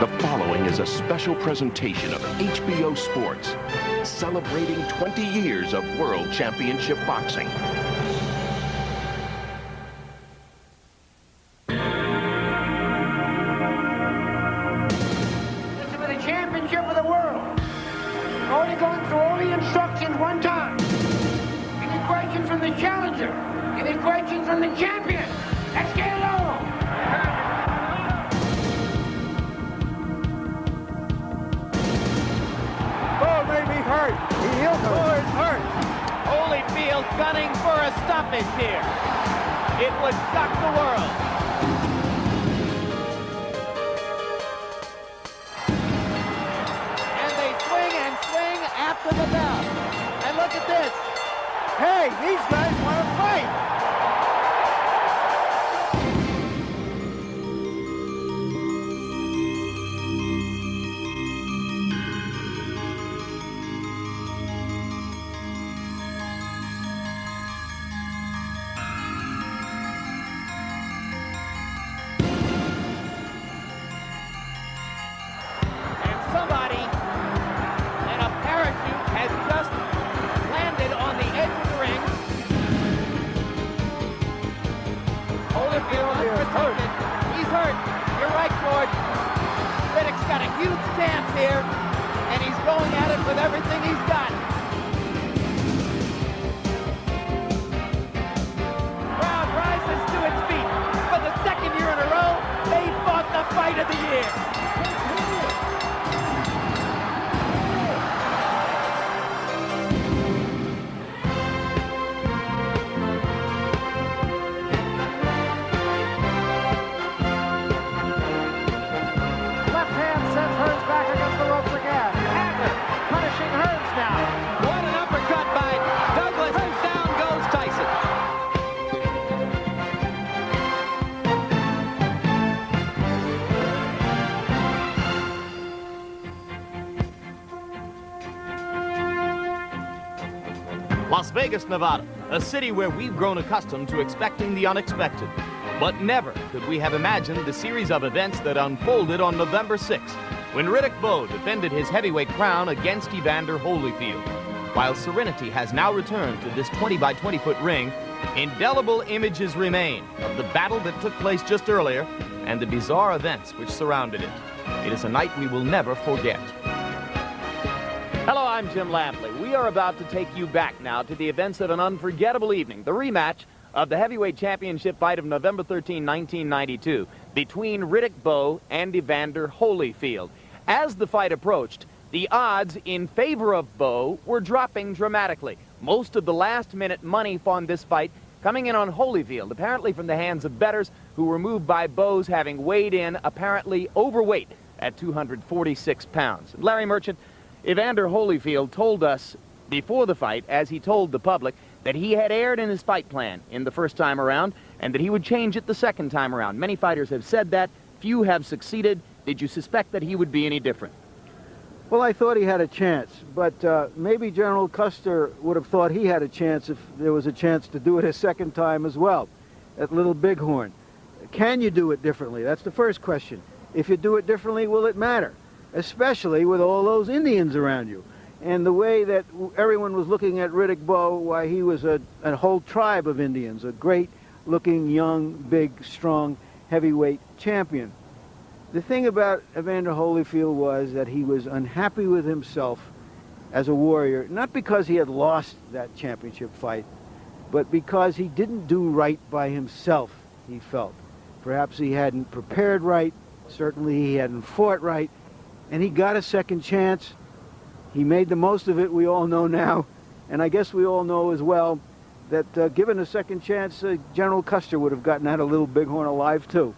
The following is a special presentation of HBO Sports, celebrating 20 years of World Championship Boxing. This is for the championship of the world. Only going through all the instructions one time. Any questions from the challenger? Any questions from the champion? Let's get along. Bowe may be hurt. Bowe is hurt. Holyfield gunning for a stoppage here. It would shock the world. And they swing after the bell. And look at this. Hey, these guys want to fight. Somebody in a parachute has just landed on the edge of the ring. Holyfield unprotected. He's hurt. You're right, George. Riddick's got a huge stance here, and he's going at it with everything he's got. Crowd rises to its feet. For the second year in a row, they fought the fight of the year. Las Vegas, Nevada, a city where we've grown accustomed to expecting the unexpected. But never could we have imagined the series of events that unfolded on November 6th, when Riddick Bowe defended his heavyweight crown against Evander Holyfield. While serenity has now returned to this 20 by 20 foot ring, indelible images remain of the battle that took place just earlier and the bizarre events which surrounded it. It is a night we will never forget. Hello, I'm Jim Lampley. We are about to take you back now to the events of an unforgettable evening, the rematch of the heavyweight championship fight of November 13, 1992, between Riddick Bowe and Evander Holyfield. As the fight approached, the odds in favor of Bowe were dropping dramatically. Most of the last-minute money on this fight coming in on Holyfield, apparently from the hands of bettors who were moved by Bowe's having weighed in apparently overweight at 246 pounds. Larry Merchant, Evander Holyfield told us before the fight, as he told the public, that he had erred in his fight plan in the first time around and that he would change it the second time around. Many fighters have said that. Few have succeeded. Did you suspect that he would be any different? Well, I thought he had a chance, but maybe General Custer would have thought he had a chance if there was a chance to do it a second time as well, at Little Bighorn. Can you do it differently? That's the first question. If you do it differently, will it matter? Especially with all those Indians around you. And the way that everyone was looking at Riddick Bowe, why he was a whole tribe of Indians, a great-looking, young, big, strong, heavyweight champion. The thing about Evander Holyfield was that he was unhappy with himself as a warrior, not because he had lost that championship fight, but because he didn't do right by himself, he felt. Perhaps he hadn't prepared right, certainly he hadn't fought right, and he got a second chance. He made the most of it, we all know now. And I guess we all know as well that given a second chance, General Custer would have gotten out of Little Bighorn alive, too.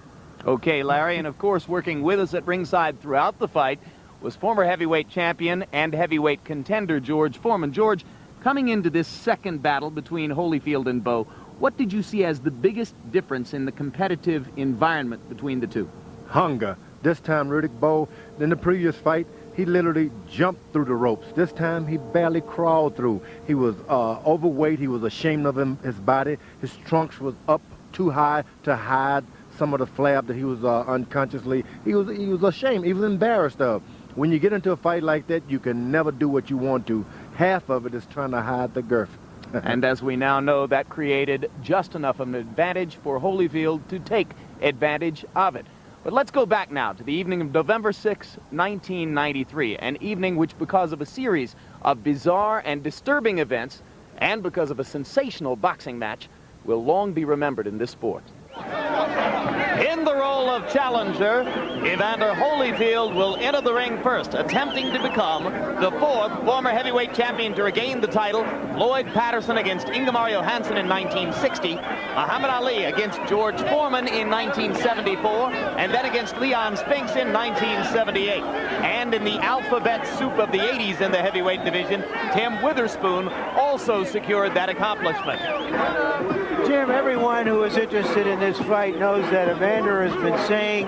Okay, Larry, and of course, working with us at ringside throughout the fight was former heavyweight champion and heavyweight contender George Foreman. George, coming into this second battle between Holyfield and Bowe, what did you see as the biggest difference in the competitive environment between the two? Hunger. This time, Riddick Bowe, in the previous fight, he literally jumped through the ropes. This time, he barely crawled through. He was overweight. He was ashamed of his body. His trunks was up too high to hide some of the flab that he was unconsciously, he was ashamed, he was embarrassed of. When you get into a fight like that, you can never do what you want to. Half of it is trying to hide the girth. And as we now know, that created just enough of an advantage for Holyfield to take advantage of it. But let's go back now to the evening of November 6, 1993, an evening which, because of a series of bizarre and disturbing events, and because of a sensational boxing match, will long be remembered in this sport. In the role of challenger, Evander Holyfield will enter the ring first, attempting to become the 4th former heavyweight champion to regain the title. Floyd Patterson against Ingemar Johansson in 1960, Muhammad Ali against George Foreman in 1974, and then against Leon Spinks in 1978. And in the alphabet soup of the 80s in the heavyweight division, Tim Witherspoon also secured that accomplishment. Jim, everyone who is interested in this fight knows that Evander has been saying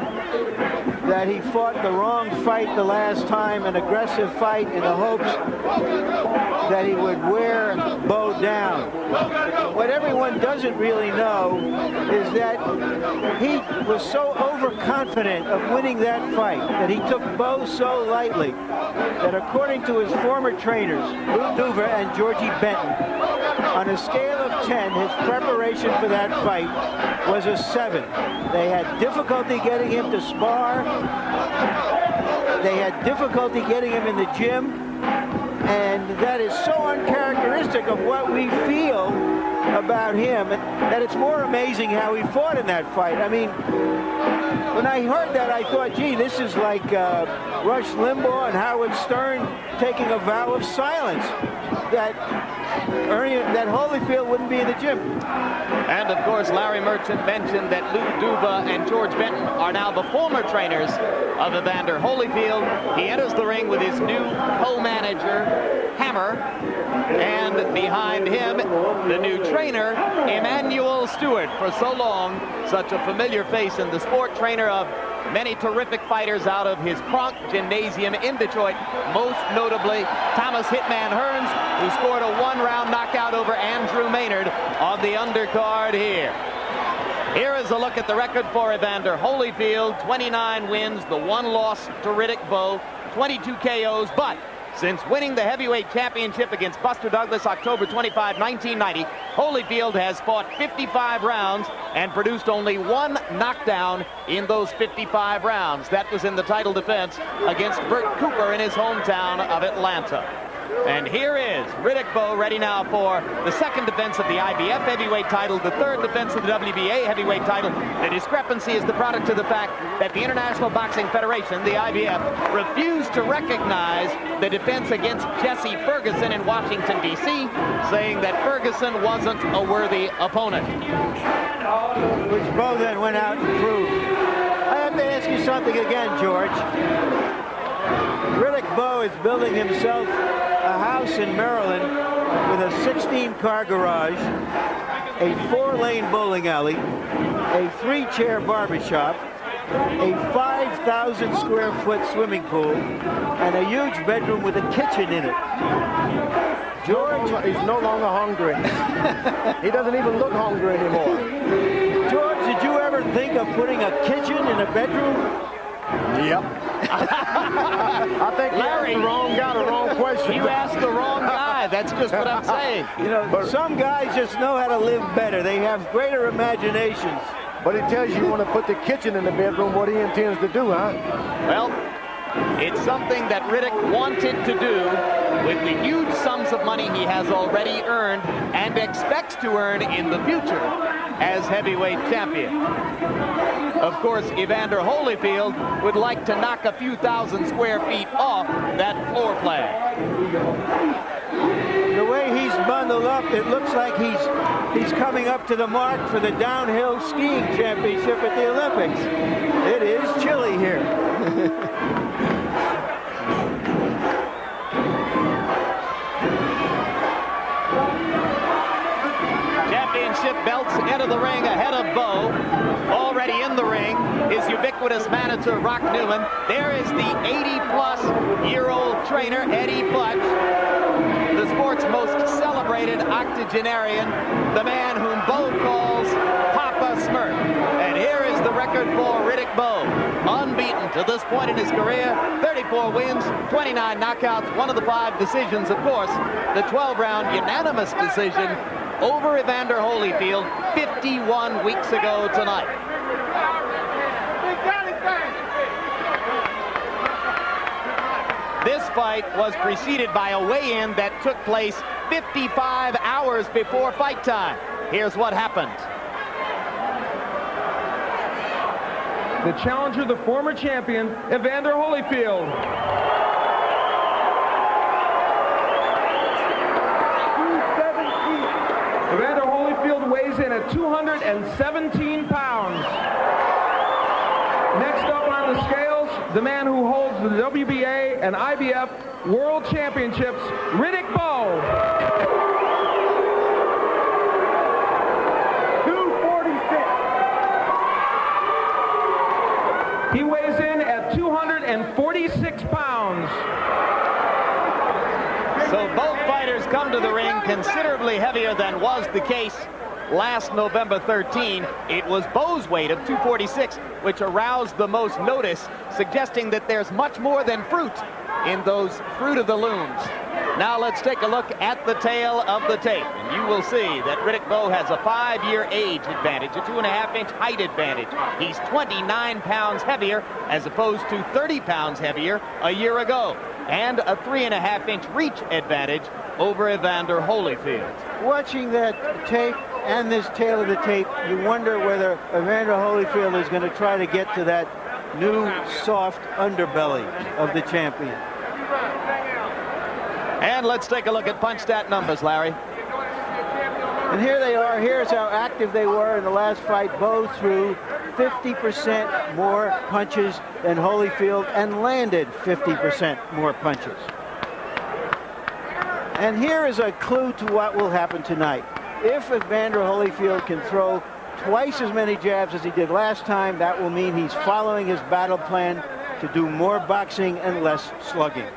that he fought the wrong fight the last time, an aggressive fight in the hopes that he would wear Bowe down. What everyone doesn't really know is that he was so overconfident of winning that fight that he took Bowe so lightly that, according to his former trainers, Lou Duva and Georgie Benton, on a scale of 10, his preparation for that fight was a 7. They had difficulty getting him to spar. They had difficulty getting him in the gym. And that is so uncharacteristic of what we feel about him that it's more amazing how he fought in that fight. I mean, when I heard that, I thought, gee, this is like Rush Limbaugh and Howard Stern taking a vow of silence that Holyfield wouldn't be in the gym. And, of course, Larry Merchant mentioned that Lou Duva and George Benton are now the former trainers of Evander Holyfield. He enters the ring with his new co-manager, Hammer, and behind him, the new trainer, Emmanuel Stewart. For so long, such a familiar face in the sport, trainer of many terrific fighters out of his Kronk Gymnasium in Detroit, most notably Thomas Hitman Hearns, who scored a 1-round knockout over Andrew Maynard on the undercard here. Here is a look at the record for Evander Holyfield. 29 wins, the 1 loss to Riddick Bowe, 22 KOs, but since winning the heavyweight championship against Buster Douglas October 25, 1990, Holyfield has fought 55 rounds and produced only 1 knockdown in those 55 rounds. That was in the title defense against Burt Cooper in his hometown of Atlanta. And here is Riddick Bowe ready now for the 2nd defense of the IBF heavyweight title, the 3rd defense of the WBA heavyweight title. The discrepancy is the product of the fact that the International Boxing Federation, the IBF, refused to recognize the defense against Jesse Ferguson in Washington, D.C., saying that Ferguson wasn't a worthy opponent. Which Bowe then went out and proved. I have to ask you something again, George. Riddick Bowe is building himself a house in Maryland with a 16-car garage, a 4-lane bowling alley, a 3-chair barbershop, a 5,000 square foot swimming pool, and a huge bedroom with a kitchen in it. George, he's no longer hungry. He doesn't even look hungry anymore. George, did you ever think of putting a kitchen in a bedroom? Yep. I think Larry, you asked the wrong question. You asked the wrong guy. That's just what I'm saying. You know, some guys just know how to live better. They have greater imaginations. But he tells you want to put the kitchen in the bedroom, what he intends to do, huh? Well, it's something that Riddick wanted to do with the huge sums of money he has already earned and expects to earn in the future as heavyweight champion. Of course, Evander Holyfield would like to knock a few thousand square feet off that floor plan. The way he's bundled up, it looks like he's coming up to the mark for the downhill skiing championship at the Olympics. It is chilly here. Championship belts enter the ring ahead of Bowe. Already in the ring is ubiquitous manager Rock Newman. There is the 80-plus-year-old trainer, Eddie Butch, the sport's most celebrated octogenarian, the man whom Bowe calls Papa Smurf. And here is the record record for Riddick Bowe. Unbeaten to this point in his career, 34 wins, 29 knockouts, one of the 5 decisions, of course, the 12-round unanimous decision over Evander Holyfield 51 weeks ago tonight. This fight was preceded by a weigh-in that took place 55 hours before fight time. Here's what happened. The challenger, the former champion, Evander Holyfield. Evander Holyfield weighs in at 217 pounds. Next up on the scales, the man who holds the WBA and IBF World Championships, Riddick Bowe. 246. He weighs in at 246 pounds. So both fighters come to the ring considerably heavier than was the case last November 13. It was Bowe's weight of 246, which aroused the most notice, suggesting that there's much more than fruit in those Fruit of the Looms. Now let's take a look at the tail of the tape, and you will see that Riddick Bowe has a 5-year age advantage, a 2.5-inch height advantage. He's 29 pounds heavier as opposed to 30 pounds heavier a year ago, and a 3.5-inch reach advantage over Evander Holyfield. Watching that tape and this tail of the tape, you wonder whether Evander Holyfield is going to try to get to that new soft underbelly of the champion. And let's take a look at punch stat numbers, Larry. And here they are. Here's how active they were in the last fight. Bowe threw 50% more punches than Holyfield and landed 50% more punches. And here is a clue to what will happen tonight. If Evander Holyfield can throw twice as many jabs as he did last time, that will mean he's following his battle plan to do more boxing and less slugging.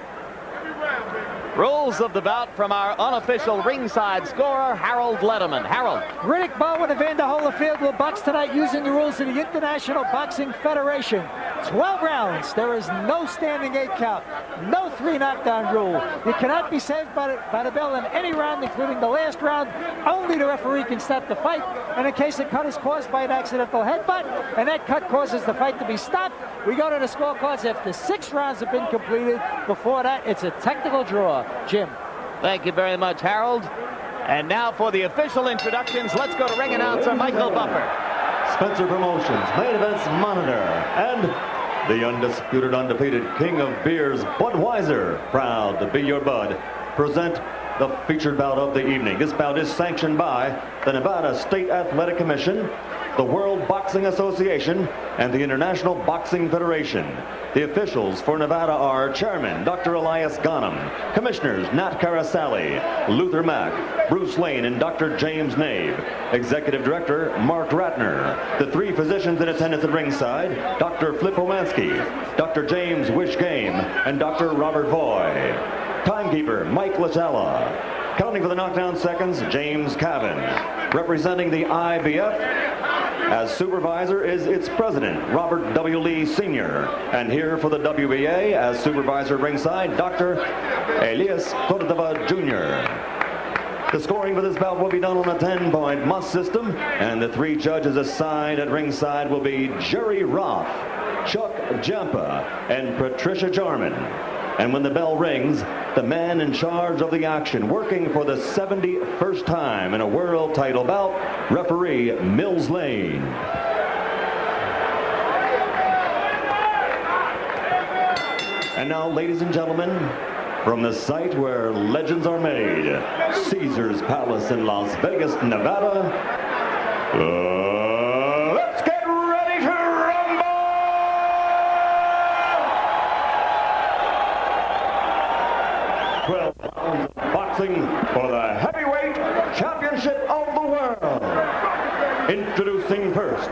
Rules of the bout from our unofficial ringside scorer, Harold Letterman. Harold. Riddick Bowe and Evander Holyfield will box tonight using the rules of the International Boxing Federation. 12 rounds. There is no standing 8 count. No 3 knockdown rule. You cannot be saved by the bell in any round, including the last round. Only the referee can stop the fight. And in case a cut is caused by an accidental headbutt, and that cut causes the fight to be stopped, we go to the scorecards after 6 rounds have been completed. Before that, it's a technical draw. Jim. Thank you very much, Harold. And now for the official introductions, let's go to ring announcer Michael Buffer. Spencer Promotions, Main Events Monitor, and the undisputed, undefeated king of beers, Budweiser, proud to be your bud, present the featured bout of the evening. This bout is sanctioned by the Nevada State Athletic Commission, the World Boxing Association, and the International Boxing Federation. The officials for Nevada are Chairman Dr. Elias Ghanem, Commissioners Nat Carasali, Luther Mack, Bruce Lane, and Dr. James Nave. Executive Director Mark Ratner. The 3 physicians in attendance at ringside, Dr. Flip Omansky, Dr. James Wish Game, and Dr. Robert Bowe. Timekeeper Mike Latella. Counting for the knockdown seconds, James Cavan. Representing the IBF as supervisor is its president, Robert W. Lee Sr. And here for the WBA as supervisor ringside, Dr. Elias Cordova Jr. The scoring for this bout will be done on a 10-point must system, and the 3 judges assigned at ringside will be Jerry Roth, Chuck Jampa, and Patricia Jarman. And when the bell rings, the man in charge of the action, working for the 71st time in a world title bout, referee Mills Lane. And now, ladies and gentlemen, from the site where legends are made, Caesar's Palace in Las Vegas, Nevada, let's get ready to rumble! 12 rounds of boxing for the heavyweight championship of the world. Introducing first,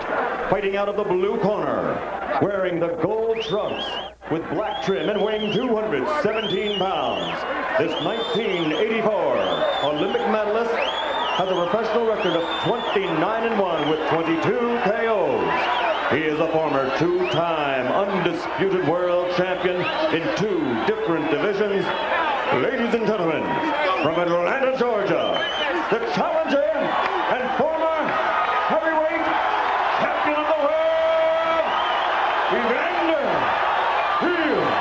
fighting out of the blue corner, wearing the gold trunks with black trim and weighing 217 pounds. This 1984 Olympic medalist has a professional record of 29-1 with 22 KOs. He is a former two-time undisputed world champion in 2 different divisions. Ladies and gentlemen, from Atlanta, Georgia, the challenger and former heavyweight champion of the world, Evander Holyfield.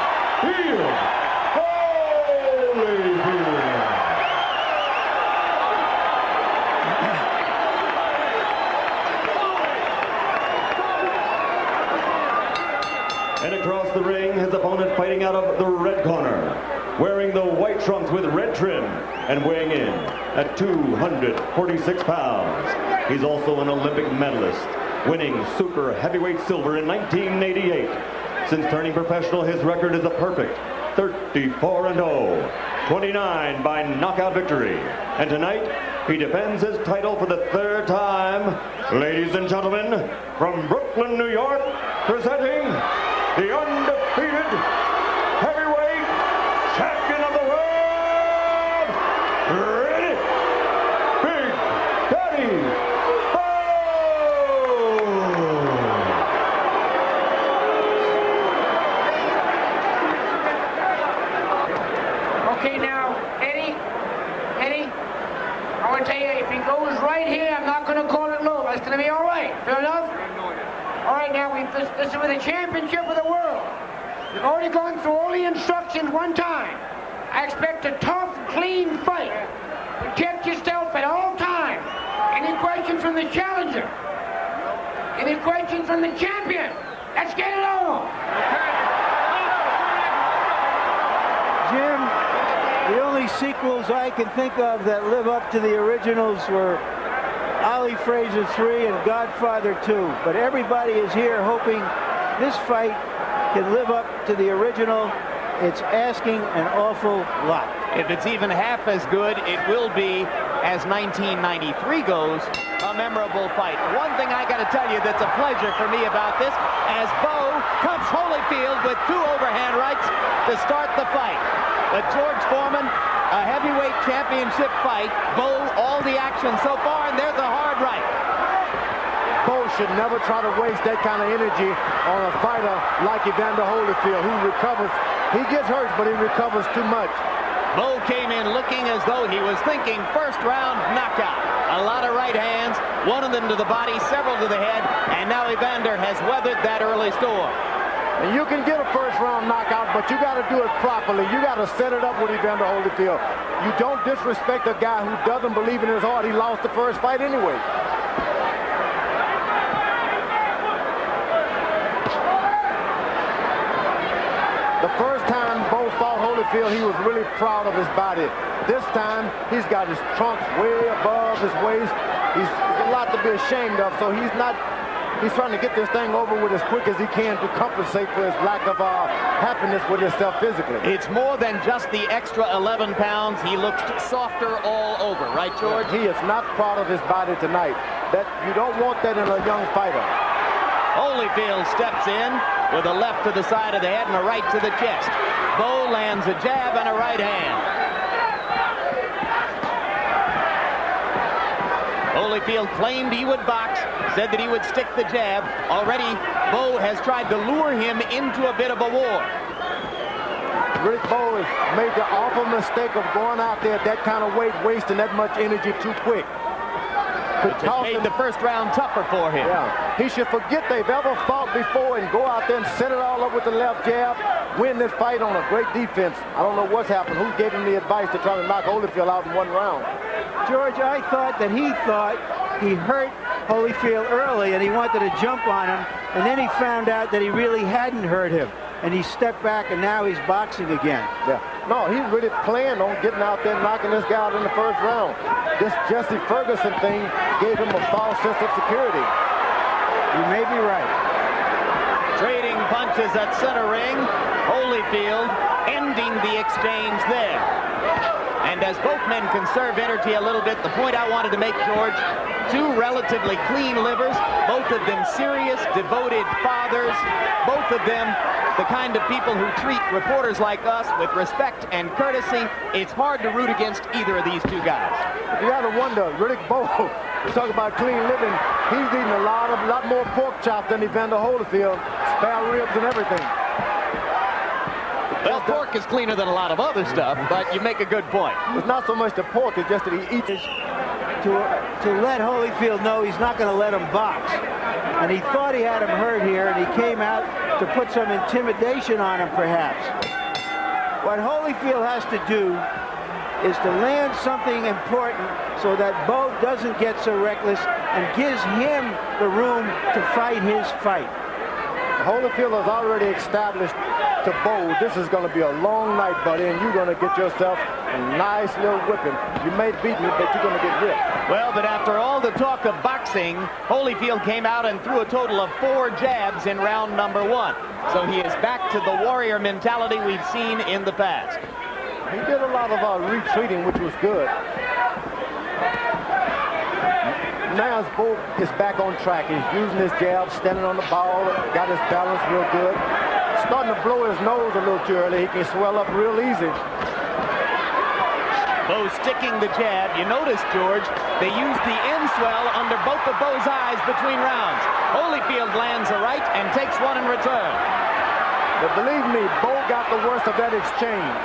And across the ring, his opponent fighting out of the red corner, wearing the white trunks with red trim and weighing in at 246 pounds. He's also an Olympic medalist, winning super heavyweight silver in 1988. Since turning professional, his record is a perfect 34-0, 29 by knockout victory. And tonight, he defends his title for the 3rd time. Ladies and gentlemen, from Brooklyn, New York, presenting the undefeated heavyweight champion of the world, Riddick Big Daddy Bowe. Okay, now, Eddie, I want to tell you, if he goes right here, I'm not going to call it low. That's going to be all right. Fair enough? All right, now, this is for the championship of the world. We've already gone through all the instructions one time. I expect a tough, clean fight. Protect yourself at all times. Any questions from the challenger? Any questions from the champion? Let's get it on. Jim, the only sequels I can think of that live up to the originals were Ali Fraser 3 and Godfather 2. But everybody is here hoping this fight can live up to the original. It's asking an awful lot. If it's even half as good, it will be, as 1993 goes, a memorable fight. One thing I got to tell you that's a pleasure for me about this, as Bowe comes Holyfield with 2 overhand rights to start the fight. But George Foreman, a heavyweight championship fight. Bowe, all the action so far, and there's a hard right. Bowe should never try to waste that kind of energy on a fighter like Evander Holyfield, who recovers. He gets hurt, but he recovers too much. Bowe came in looking as though he was thinking first round knockout. A lot of right hands, one of them to the body, several to the head, and now Evander has weathered that early storm. And you can get a first round knockout, but you got to do it properly. You got to set it up with Evander Holyfield. You don't disrespect a guy who doesn't believe in his heart. He lost the first fight anyway. The first time Bowe fought Holyfield, he was really proud of his body. This time, he's got his trunks way above his waist. He's a lot to be ashamed of, so he's trying to get this thing over with as quick as he can to compensate for his lack of happiness with himself physically. It's more than just the extra 11 pounds. He looks softer all over, right, George? He is not proud of his body tonight. That you don't want that in a young fighter. Holyfield steps in with a left to the side of the head and a right to the chest. Bowe lands a jab and a right hand. Holyfield claimed he would box, said that he would stick the jab. Already, Bowe has tried to lure him into a bit of a war. Riddick Bowe has made the awful mistake of going out there at that kind of weight, wasting that much energy too quick. It made the first round tougher for him. Yeah, he should forget they've ever fought before and go out there and set it all up with the left jab, win this fight on a great defense. I don't know what's happened. Who gave him the advice to try to knock Holyfield out in one round? George, I thought that he hurt Holyfield early and he wanted to jump on him, and then he found out that he really hadn't hurt him, and he stepped back, and now he's boxing again. Yeah. No, he really planned on getting out there and knocking this guy out in the first round. This Jesse Ferguson thing gave him a false sense of security. You may be right. Trading punches at center ring. Holyfield ending the exchange there. And as both men conserve energy a little bit, the point I wanted to make, George, 2 relatively clean livers, both of them serious, devoted fathers, both of them the kind of people who treat reporters like us with respect and courtesy. It's hard to root against either of these 2 guys. You got to wonder, Riddick Bowe, we talk about clean living. He's eating a lot more pork chop than Evander Holyfield, spare ribs and everything. Well, pork is cleaner than a lot of other stuff, but you make a good point. It's not so much the pork, it's just that he eats. To let Holyfield know he's not going to let him box. And he thought he had him hurt here, and he came out to put some intimidation on him, perhaps. What Holyfield has to do is to land something important so that Bowe doesn't get so reckless and gives him the room to fight his fight. Holyfield has already established to Bowe, this is going to be a long night, buddy, and you're going to get yourself a nice little whipping. You may beat me, but you're going to get whipped. Well, but after all the talk of boxing, Holyfield came out and threw a total of 4 jabs in round number 1. So he is back to the warrior mentality we've seen in the past. He did a lot of retreating, which was good. Now Bowe is back on track. He's using his jab, standing on the ball, got his balance real good. Starting to blow his nose a little too early. He can swell up real easy. Bowe sticking the jab. You notice, George, they used the in swell under both of Bowe's eyes between rounds. Holyfield lands a right and takes one in return. But believe me, Bowe got the worst of that exchange.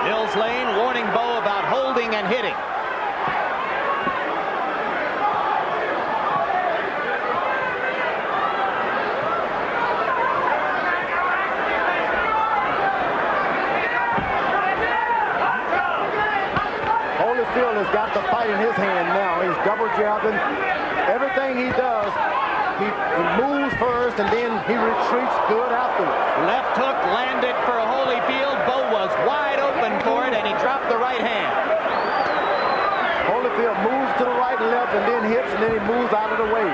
Mills Lane warning Bowe about holding and hitting. Holyfield has got the fight in his hand now. He's double jabbing. Everything he does, he moves first and then he retreats good afterwards. Left hook landed for Holyfield. Bowe was wide open for it and he dropped the right hand. Holyfield moves to the right and left and then hits and then he moves out of the way.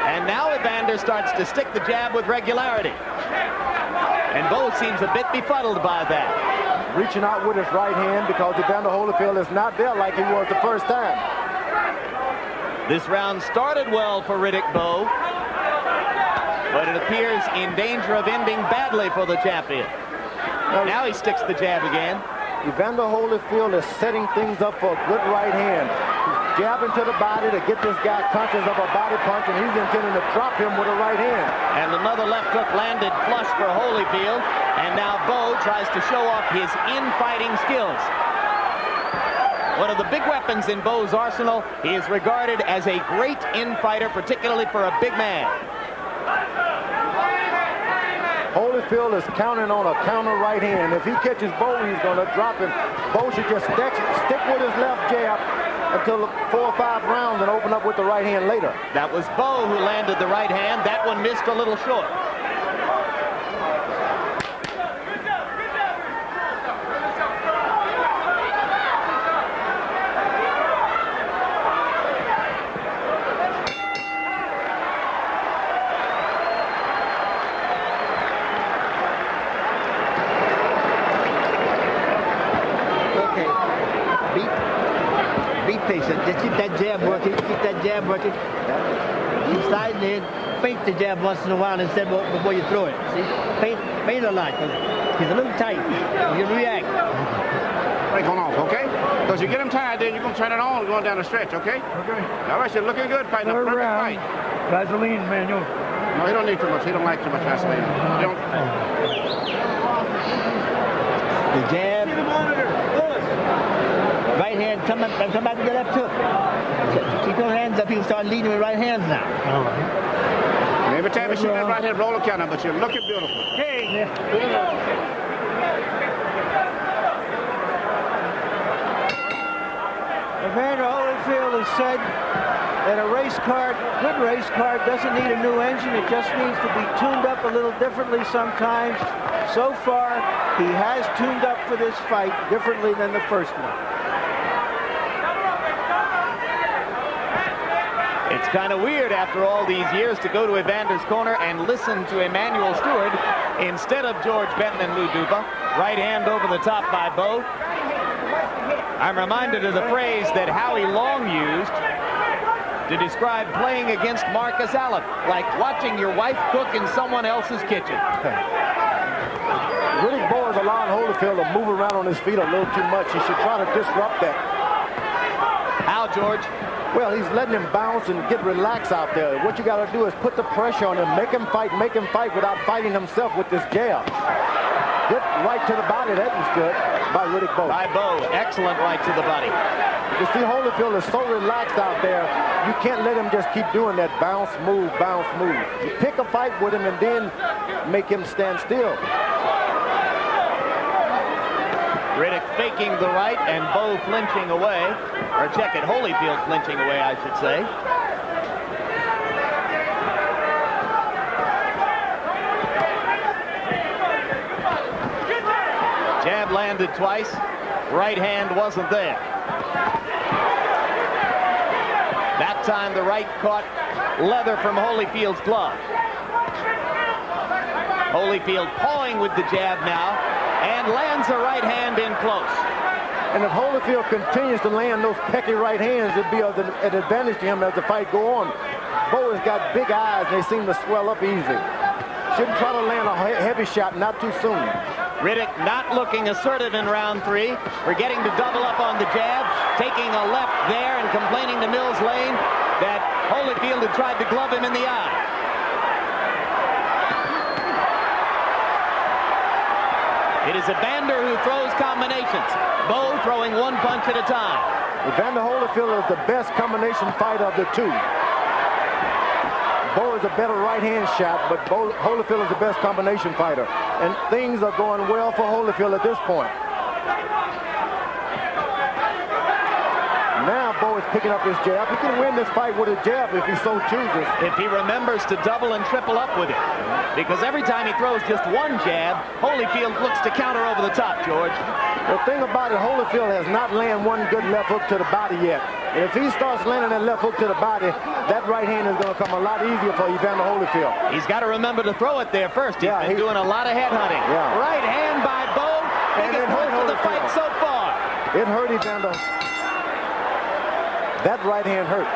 And now Evander starts to stick the jab with regularity. And Bowe seems a bit befuddled by that. Reaching out with his right hand because Evander Holyfield is not there like he was the first time. This round started well for Riddick Bowe, but it appears in danger of ending badly for the champion. Now he sticks the jab again. Evander Holyfield is setting things up for a good right hand. He's jabbing to the body to get this guy conscious of a body punch, and he's intending to drop him with a right hand. And another left hook landed flush for Holyfield, and now Bowe tries to show off his in-fighting skills. One of the big weapons in Bowe's arsenal, he is regarded as a great in-fighter, particularly for a big man. Holyfield is counting on a counter right hand. If he catches Bowe, he's going to drop him. Bowe should just stick with his left jab until 4 or 5 rounds and open up with the right hand later. That was Bowe who landed the right hand. That one missed a little short. Just keep that jab working, keep that jab working. Keep sliding in, feint the jab once in a while instead before you throw it. See, feint a lot, because he's a little tight. You can react. Break on off, okay? Because you get him tired, then you're going to turn it on going down the stretch, okay? Okay. All right, you're looking good, fighting a Third perfect round. fight. Vaseline manual. No, he don't need too much. He don't like too much Vaseline. He don't. The jab. Right hand, come back to the left hook. Keep your hands up, you can start leading with right hands now. All right. And every time you shoot that right hand, roll the counter, but you're looking beautiful. Hey. Evander Holyfield has said that a race car, good race car, doesn't need a new engine. It just needs to be tuned up a little differently sometimes. So far, he has tuned up for this fight differently than the first one. It's kind of weird after all these years to go to Evander's corner and listen to Emmanuel Stewart instead of George Benton and Lou Duva. Right hand over the top by Bowe. I'm reminded of the phrase that Howie Long used to describe playing against Marcus Allen, like watching your wife cook in someone else's kitchen. Riddick Bowe is allowing Holyfield to move around on his feet a little too much. He should try to disrupt that. How, George? Well, he's letting him bounce and get relaxed out there. What you got to do is put the pressure on him, make him fight without fighting himself with this jab. Good right to the body. That was good by Riddick Bowe. By Bowe. Excellent right to the body. You see, Holyfield is so relaxed out there, you can't let him just keep doing that bounce, move, bounce, move. You pick a fight with him and then make him stand still. Riddick faking the right and Bowe flinching away. Or check it, Holyfield flinching away, I should say. Jab landed twice. Right hand wasn't there. That time the right caught leather from Holyfield's glove. Holyfield pawing with the jab now and lands a right hand in close. And if Holyfield continues to land those pecky right hands, it'd be an advantage to him as the fight go on. Bowe has got big eyes, and they seem to swell up easy. Shouldn't try to land a heavy shot, not too soon. Riddick not looking assertive in round 3, forgetting to double up on the jab, taking a left there and complaining to Mills Lane that Holyfield had tried to glove him in the eye. It is Evander who throws combinations. Bowe throwing one punch at a time. Evander Holyfield is the best combination fighter of the two. Bowe is a better right-hand shot, but Holyfield is the best combination fighter. And things are going well for Holyfield at this point. Now Bowe is picking up his jab. He can win this fight with a jab if he so chooses. If he remembers to double and triple up with it. Because every time he throws just one jab, Holyfield looks to counter over the top, George. The thing about it, Holyfield has not landed one good left hook to the body yet. And if he starts landing that left hook to the body, that right hand is going to come a lot easier for Evander Holyfield. He's got to remember to throw it there first. He's been doing a lot of headhunting. Yeah. Right hand by Bowe. And it hurt Holyfield. The fight so far. It hurt Evander. That right hand hurt.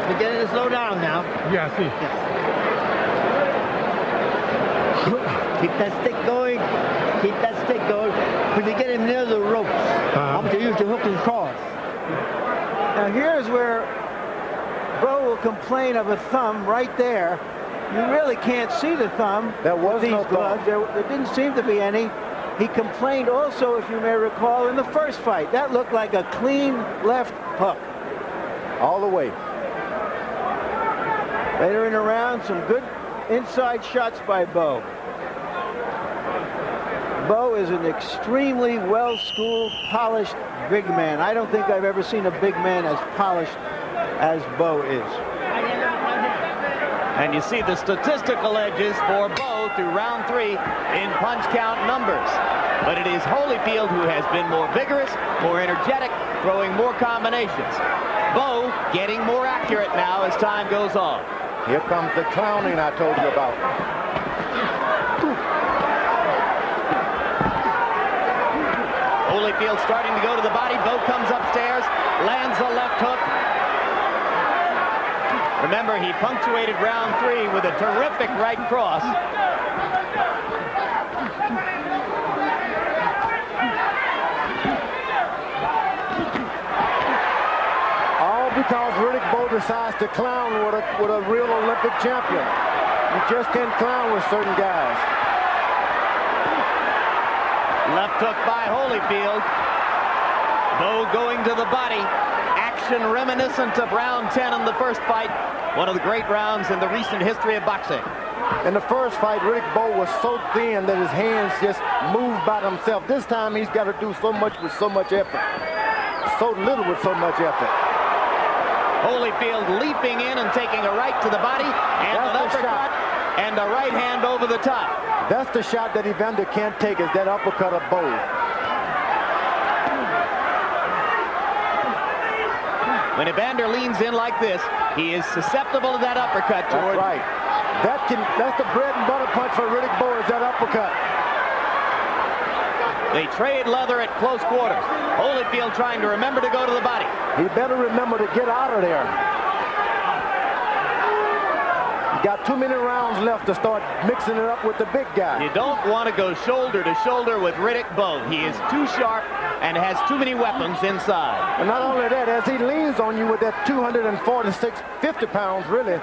We're getting to slow down now. Yeah, I see. Keep that stick going. Keep that stick going. When you get him near the ropes, I'm to use the hook and cross. Now here's where Bowe will complain of a thumb right there. You really can't see the thumb. There was these no gloves. There didn't seem to be any. He complained also, if you may recall, in the first fight. That looked like a clean left hook. All the way. Later in the round, some good inside shots by Bowe. Bowe is an extremely well-schooled, polished big man. I don't think I've ever seen a big man as polished as Bowe is. And you see the statistical edges for Bowe through round 3 in punch count numbers. But it is Holyfield who has been more vigorous, more energetic, throwing more combinations. Bowe getting more accurate now as time goes on. Here comes the clowning I told you about. Holyfield starting to go to the body. Bowe comes upstairs, lands a left hook. Remember, he punctuated round 3 with a terrific right cross. All because Riddick Bowe decides to clown with a real Olympic champion. You just can't clown with certain guys. Left hook by Holyfield. Bowe going to the body. Action reminiscent of round 10 in the first fight. One of the great rounds in the recent history of boxing. In the first fight, Riddick Bowe was so thin that his hands just moved by themselves. This time, he's got to do so much with so much effort. So little with so much effort. Holyfield leaping in and taking a right to the body, and an uppercut, and a right hand over the top. That's the shot that Evander can't take, is that uppercut of Bowe. When Evander leans in like this, he is susceptible to that uppercut, George. That's right. That's the bread and butter punch for Riddick Bowe, is that uppercut. They trade leather at close quarters. Holyfield trying to remember to go to the body. He better remember to get out of there. He's got too many rounds left to start mixing it up with the big guy. You don't want to go shoulder to shoulder with Riddick Bowe. He is too sharp and has too many weapons inside. And not only that, as he leans on you with that 246, 50 pounds, really,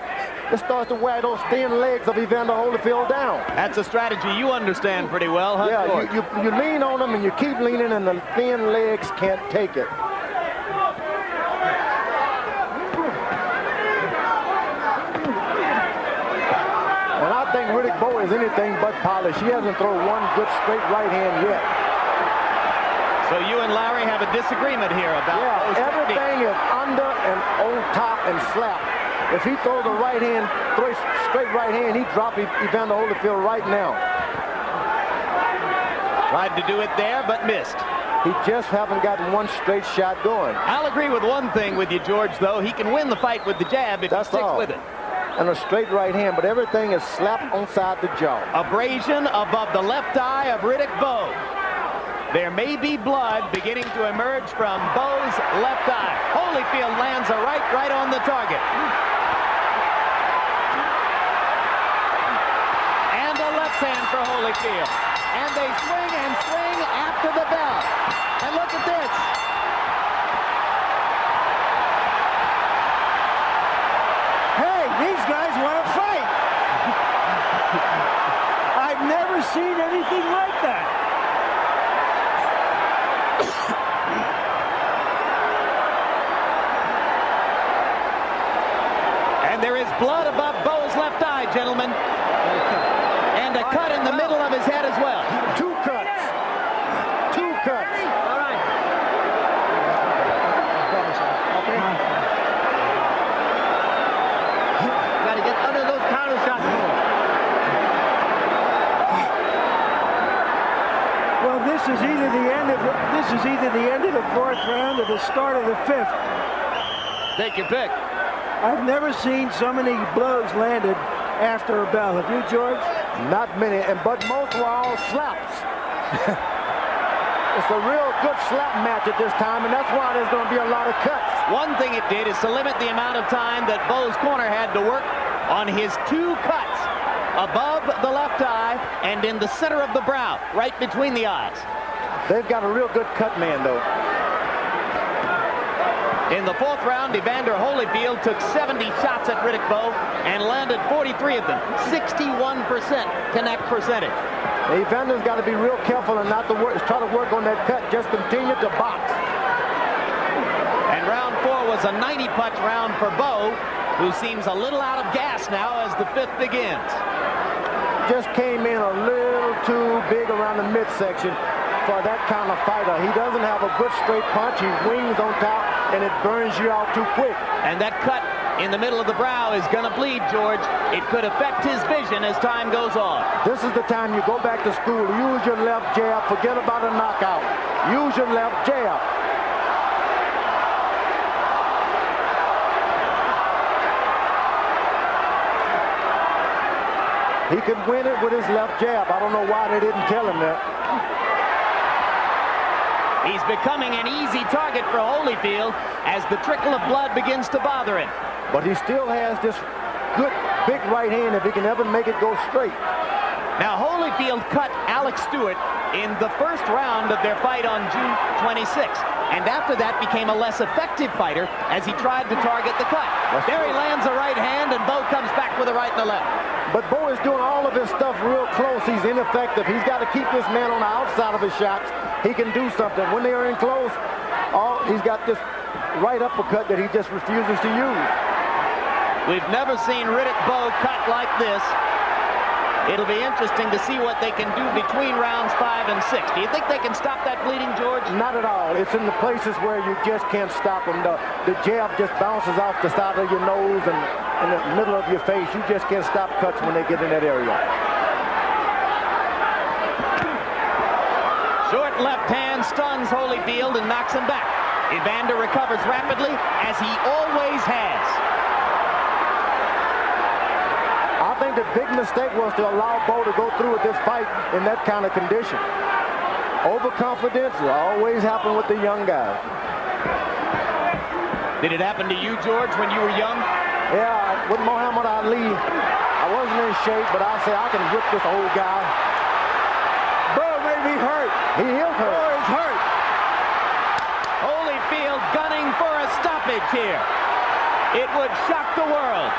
it starts to wear those thin legs of Evander Holyfield down. That's a strategy you understand pretty well, huh, George? Yeah, you lean on him and you keep leaning, and the thin legs can't take it. And I think Riddick Bowe is anything but polished. He hasn't thrown one good straight right hand yet. So you and Larry have a disagreement here about Bowe's everything technique. is under and on top and slap. If he throws a right hand, straight right hand, he'd drop Evander Holyfield right now. Tried to do it there, but missed. He just haven't gotten one straight shot going. I'll agree with one thing with you, George, though. He can win the fight with the jab if he sticks with it. And a straight right hand, but everything is slapped on side the jaw. Abrasion above the left eye of Riddick Bowe. There may be blood beginning to emerge from Bowe's left eye. Holyfield lands a right on the target. And a left hand for Holyfield. And they swing and swing after the bell. And look at this. Hey, these guys want to fight. I've never seen anything like that. And there is blood above Bowe's left eye, gentlemen. And a cut in the middle of his head as well. Two cuts. Two cuts. All right. Okay. Got to get under those counter shots. Well, this is either the end of the fourth round or the start of the fifth. Take your pick. I've never seen so many blows landed after a bell. Have you, George? Not many, but most were all slaps. It's a real good slap match at this time, and that's why there's going to be a lot of cuts. One thing it did is to limit the amount of time that Bowe's corner had to work on his two cuts above the left eye and in the center of the brow, right between the eyes. They've got a real good cut man, though. In the fourth round, Evander Holyfield took 70 shots at Riddick Bowe and landed 43 of them, 61% connect percentage. Evander's got to be real careful and not to try to work on that cut. Just continue to box. And round 4 was a 90-punch round for Bowe, who seems a little out of gas now as the fifth begins. Just came in a little too big around the midsection for that kind of fighter. He doesn't have a good straight punch. He wings on top, and it burns you out too quick. And that cut in the middle of the brow is going to bleed, George. It could affect his vision as time goes on. This is the time you go back to school. Use your left jab. Forget about a knockout. Use your left jab. He could win it with his left jab. I don't know why they didn't tell him that. He's becoming an easy target for Holyfield as the trickle of blood begins to bother him. But he still has this good, big right hand if he can ever make it go straight. Now, Holyfield cut Alex Stewart in the first round of their fight on June 26th. And after that became a less effective fighter as he tried to target the cut. There he lands a right hand, and Bowe comes back with a right and a left. But Bowe is doing all of his stuff real close. He's ineffective. He's got to keep this man on the outside of his shots. He can do something. When they are in close, he's got this right uppercut that he just refuses to use. We've never seen Riddick Bowe cut like this. It'll be interesting to see what they can do between rounds 5 and 6. Do you think they can stop that bleeding, George? Not at all. It's in the places where you just can't stop them. The jab just bounces off the side of your nose and in the middle of your face. You just can't stop cuts when they get in that area. Short left hand stuns Holyfield and knocks him back. Evander recovers rapidly, as he always has. I think the big mistake was to allow Bowe to go through with this fight in that kind of condition. Overconfidence will always happen with the young guys. Did it happen to you, George, when you were young? Yeah, with Muhammad Ali, I wasn't in shape, but I say I can whip this old guy. Bowe may be hurt. He is hurt. Bowe is hurt. Holyfield gunning for a stoppage here. It would shock the world.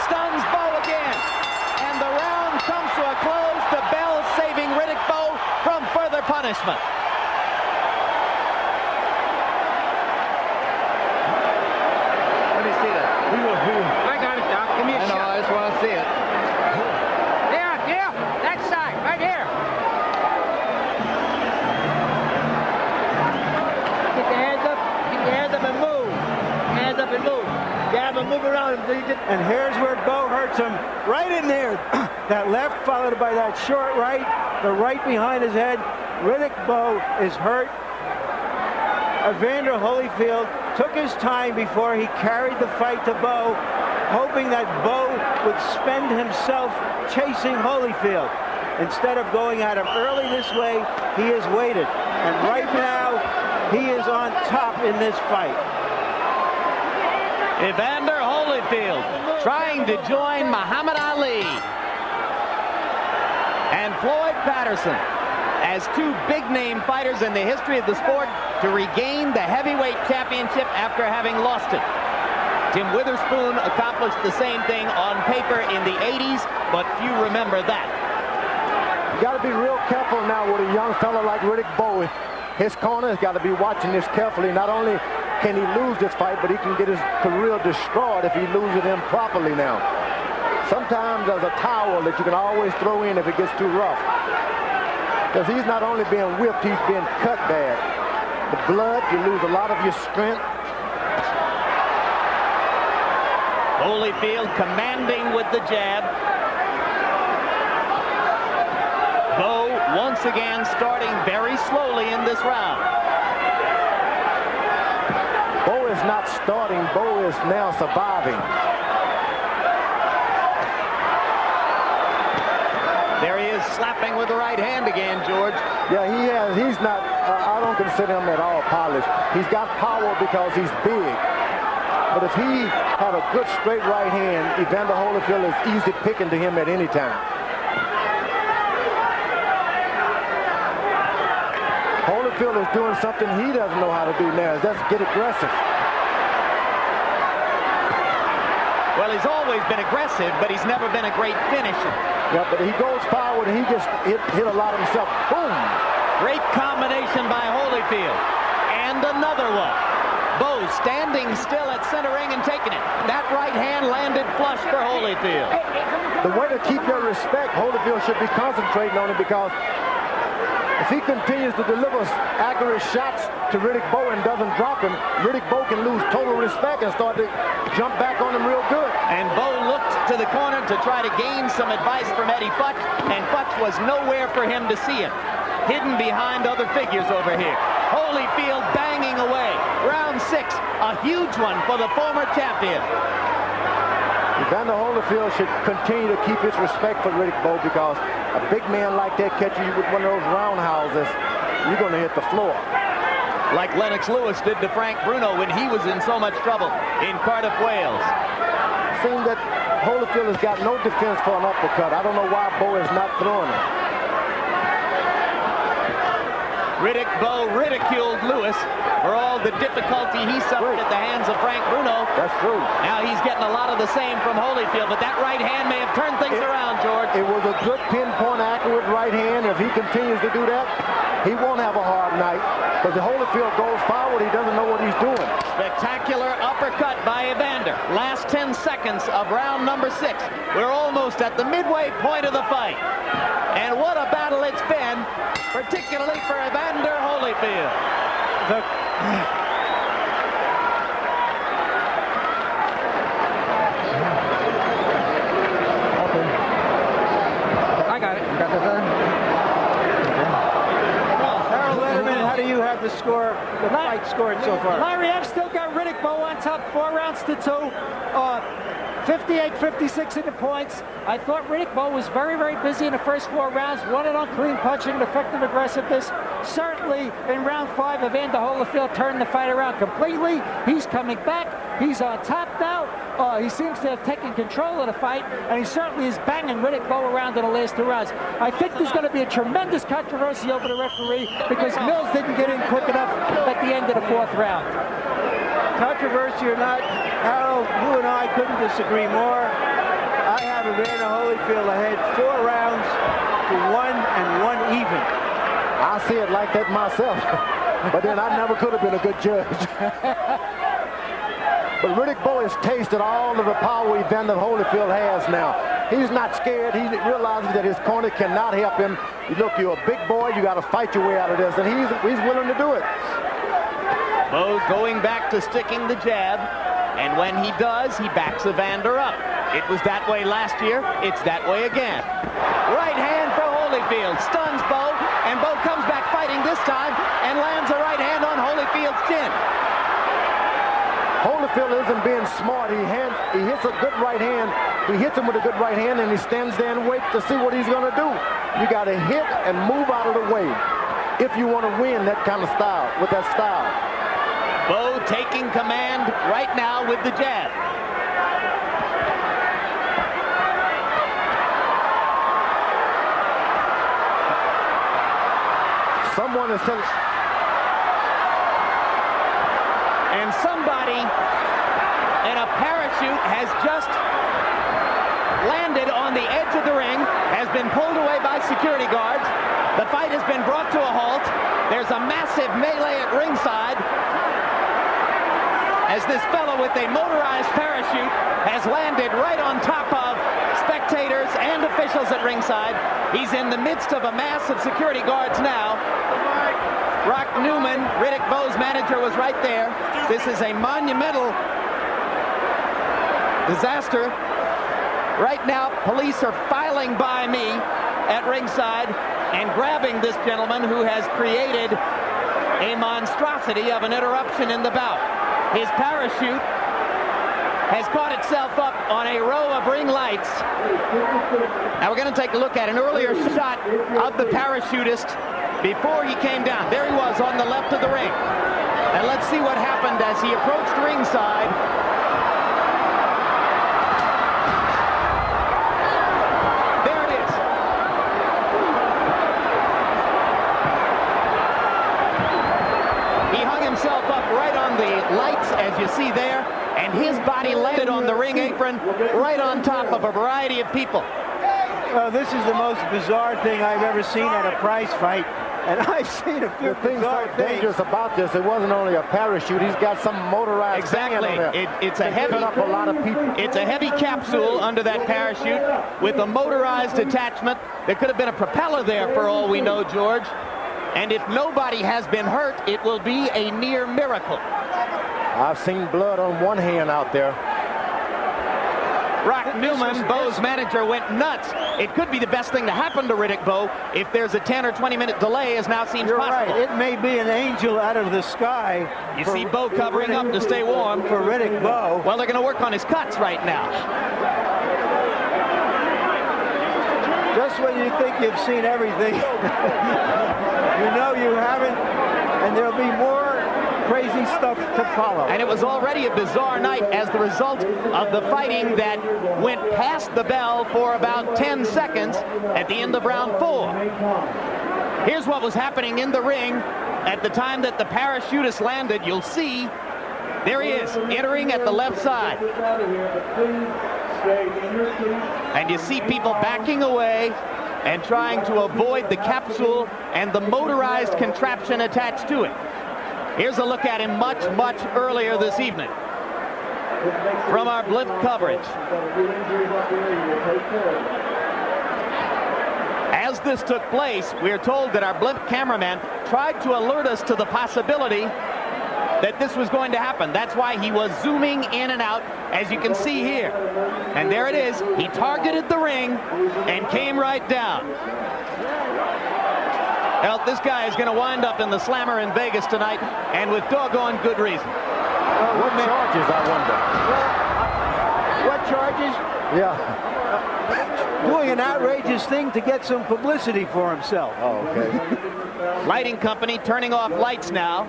Stuns Bowe again. And the round comes to a close. The bell saving Riddick Bowe from further punishment. Let me see that. I got it, Doc. Give me a I know, shot. I just want to see it. Yeah, that side, right here. Get your hands up. Get your hands up and move. Hands up and move. Jab and move around until you get... And here's where Bowe hurts him, right in there. That left followed by that short right, the right behind his head. Riddick Bowe is hurt. Evander Holyfield took his time before he carried the fight to Bowe, hoping that Bowe would spend himself chasing Holyfield. Instead of going at him early this way, he has waited. And right now, he is on top in this fight. Evander Holyfield trying to join Muhammad Ali and Floyd Patterson as two big-name fighters in the history of the sport to regain the heavyweight championship after having lost it. Tim Witherspoon accomplished the same thing on paper in the 80s, but few remember that. You got to be real careful now with a young fella like Riddick Bowe. His corner has got to be watching this carefully. Not only can he lose this fight, but he can get his career destroyed if he loses it improperly now. Sometimes there's a towel that you can always throw in if it gets too rough. Because he's not only being whipped, he's being cut bad. The blood, you lose a lot of your strength. Holyfield commanding with the jab. Bowe once again starting very slowly in this round. Bowe is not starting. Bowe is now surviving. There he is slapping with the right hand again, George. Yeah, he has. He's not, I don't consider him at all polished. He's got power because he's big. But if he had a good straight right hand, Evander Holyfield is easy picking to him at any time. Holyfield is doing something he doesn't know how to do now. That's get aggressive. Well, he's always been aggressive, but he's never been a great finisher. Yeah, but he goes forward and he just hit a lot himself. Boom! Great combination by Holyfield. And another one. Bowe standing still at center ring and taking it. That right hand landed flush for Holyfield. The way to keep your respect, Holyfield should be concentrating on it, because if he continues to deliver accurate shots to Riddick Bowe and doesn't drop him, Riddick Bowe can lose total respect and start to jump back on him real good. And Bowe looked to the corner to try to gain some advice from Eddie Futch, and Futch was nowhere for him to see him. Hidden behind other figures over here. Holyfield banging away. Round 6, a huge one for the former champion. Evander Holyfield should continue to keep his respect for Riddick Bowe, because a big man like that catching you with one of those roundhouses, you're going to hit the floor. Like Lennox Lewis did to Frank Bruno when he was in so much trouble in Cardiff, Wales. Seems that Holyfield has got no defense for an uppercut. I don't know why Bowe is not throwing it. Riddick Bowe ridiculed Lewis for all the difficulty he suffered at the hands of Frank Bruno. That's true. Now he's getting a lot of the same from Holyfield, but that right hand may have turned things around, George. It was a good pinpoint, accurate right hand. If he continues to do that, he won't have a hard night, because the Holyfield goes forward, he doesn't know what he's doing. Spectacular uppercut by Evander. Last 10 seconds of round number 6. We're almost at the midway point of the fight. And what a battle it's been, particularly for Evander Holyfield. I got it. You got that? Harold Letterman, how do you have the score, the fight scored so far? Larry, I've still got Riddick Bowe on top, 4 rounds to 2. 58-56 in the points. I thought Riddick Bowe was very, very busy in the first 4 rounds. Won it on clean punching and effective aggressiveness. Certainly in round 5, Evander Holyfield turned the fight around completely. He's coming back. He's on top now. He seems to have taken control of the fight, and he certainly is banging Riddick Bowe around in the last 2 rounds. I think there's going to be a tremendous controversy over the referee because Mills didn't get in quick enough at the end of the 4th round. Controversy or not, Harold, you and I couldn't disagree more. I have Evander Holyfield ahead 4 rounds to 1 and 1 even. I see it like that myself, but then I never could have been a good judge. But Riddick Bowe has tasted all of the power Evander Holyfield has now. He's not scared. He realizes that his corner cannot help him. Look, you're a big boy. You got to fight your way out of this, and he's willing to do it. Bowe going back to sticking the jab, and when he does, he backs Evander up. It was that way last year. It's that way again. Right hand for Holyfield. Stuns Bowe, and Bowe comes back fighting this time and lands a right hand on Holyfield's chin. Holyfield isn't being smart. He hits a good right hand. He hits him with a good right hand, and he stands there and waits to see what he's going to do. You got to hit and move out of the way if you want to win that kind of style, with that style. Bowe taking command right now with the jab. Someone is telling... And somebody in a parachute has just landed on the edge of the ring, has been pulled away by security guards. The fight has been brought to a halt. There's a massive melee at ringside as this fellow with a motorized parachute has landed right on top of spectators and officials at ringside. He's in the midst of a mass of security guards now. Rock Newman, Riddick Bowe's manager, was right there. This is a monumental disaster. Right now, police are filing by me at ringside and grabbing this gentleman who has created a monstrosity of an interruption in the bout. His parachute has caught itself up on a row of ring lights. Now we're going to take a look at an earlier shot of the parachutist before he came down. There he was on the left of the ring. And let's see what happened as he approached ringside. There it is. He hung himself up right on the lights, as you see there, and his body landed on the ring apron right on top of a variety of people. Well, this is the most bizarre thing I've ever seen at a prize fight. And I've seen a few bizarre things. Dangerous about this, it wasn't only a parachute. He's got some motorized exactly. Stand on there. It's a heavy, up a lot of people. It's a heavy capsule under that parachute with a motorized attachment. There could have been a propeller there for all we know, George. And if nobody has been hurt, it will be a near miracle. I've seen blood on one hand out there. Rock Newman, Bowe's manager, went nuts. It could be the best thing to happen to Riddick Bowe if there's a 10 or 20-minute delay, as now seems You're possible. Right. It may be an angel out of the sky. You see Bowe covering up to stay warm. For Riddick Bowe. Well, they're going to work on his cuts right now. Just when you think you've seen everything, you know you haven't, and there'll be more crazy stuff to follow. And it was already a bizarre night as the result of the fighting that went past the bell for about 10 seconds at the end of round 4. Here's what was happening in the ring at the time that the parachutist landed. You'll see, there he is, entering at the left side. And you see people backing away and trying to avoid the capsule and the motorized contraption attached to it. Here's a look at him much, much earlier this evening from our blimp coverage. As this took place, we are told that our blimp cameraman tried to alert us to the possibility that this was going to happen. That's why he was zooming in and out, as you can see here. And there it is. He targeted the ring and came right down. Well, this guy is going to wind up in the Slammer in Vegas tonight, and with doggone good reason. What charges, I wonder? What charges? Yeah. Doing an outrageous thing to get some publicity for himself. Oh, okay. Lighting company turning off lights now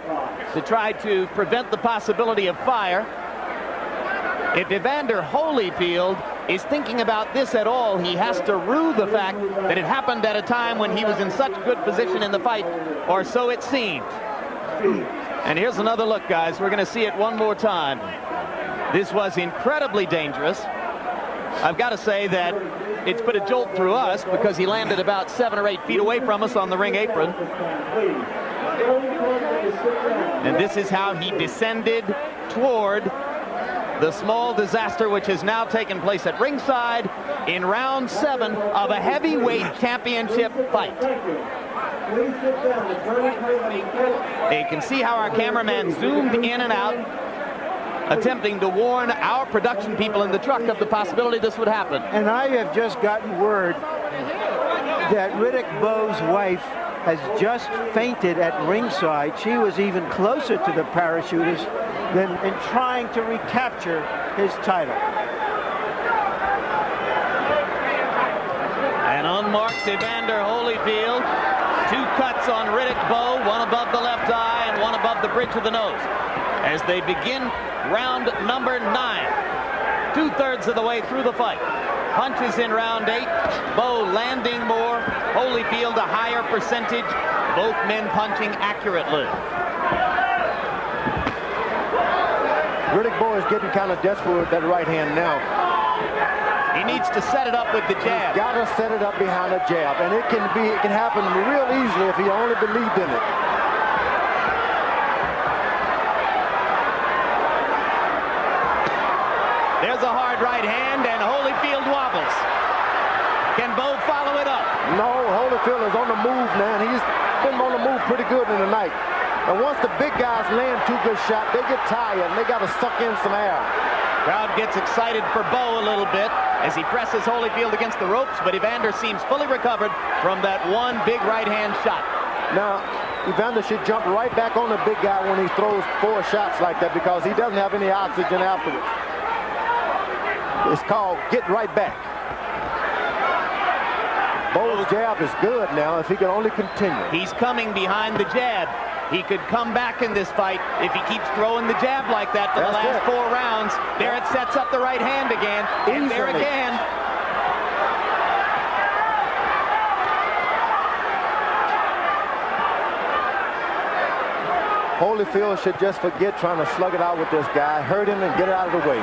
to try to prevent the possibility of fire. If Evander Holyfield is thinking about this at all, he has to rue the fact that it happened at a time when he was in such good position in the fight, or so it seemed. And here's another look, guys. We're going to see it one more time. This was incredibly dangerous. I've got to say that it's put a jolt through us because he landed about 7 or 8 feet away from us on the ring apron. And this is how he descended toward the small disaster which has now taken place at ringside in round 7 of a heavyweight championship fight. You can see how our cameraman zoomed in and out, attempting to warn our production people in the truck of the possibility this would happen. And I have just gotten word that Riddick Bowe's wife has just fainted at ringside. She was even closer to the parachutist than in trying to recapture his title. An unmarked Evander Holyfield. 2 cuts on Riddick Bowe, one above the left eye and one above the bridge of the nose. As they begin round number 9, 2/3 of the way through the fight. Punches in round 8. Bowe landing more, Holyfield a higher percentage. Both men punching accurately. Riddick Bowe is getting kind of desperate with that right hand now. He needs to set it up with the jab. Got to set it up behind a jab, and it can happen real easily if he only believed in it. There's a hard right hand, and Holyfield wobbles. Can Bowe follow it up? No, Holyfield is on the move now, and he's been on the move pretty good in the night. And once the big guys land 2 good shots, they get tired, and they got to suck in some air. Crowd gets excited for Bowe a little bit as he presses Holyfield against the ropes, but Evander seems fully recovered from that one big right hand shot. Now, Evander should jump right back on the big guy when he throws 4 shots like that because he doesn't have any oxygen afterwards. It's called get right back. Bowe's jab is good now if he can only continue. He's coming behind the jab. He could come back in this fight if he keeps throwing the jab like that for the last 4 rounds. There it sets up the right hand again. And there again. Holyfield should just forget trying to slug it out with this guy. Hurt him and get it out of the way.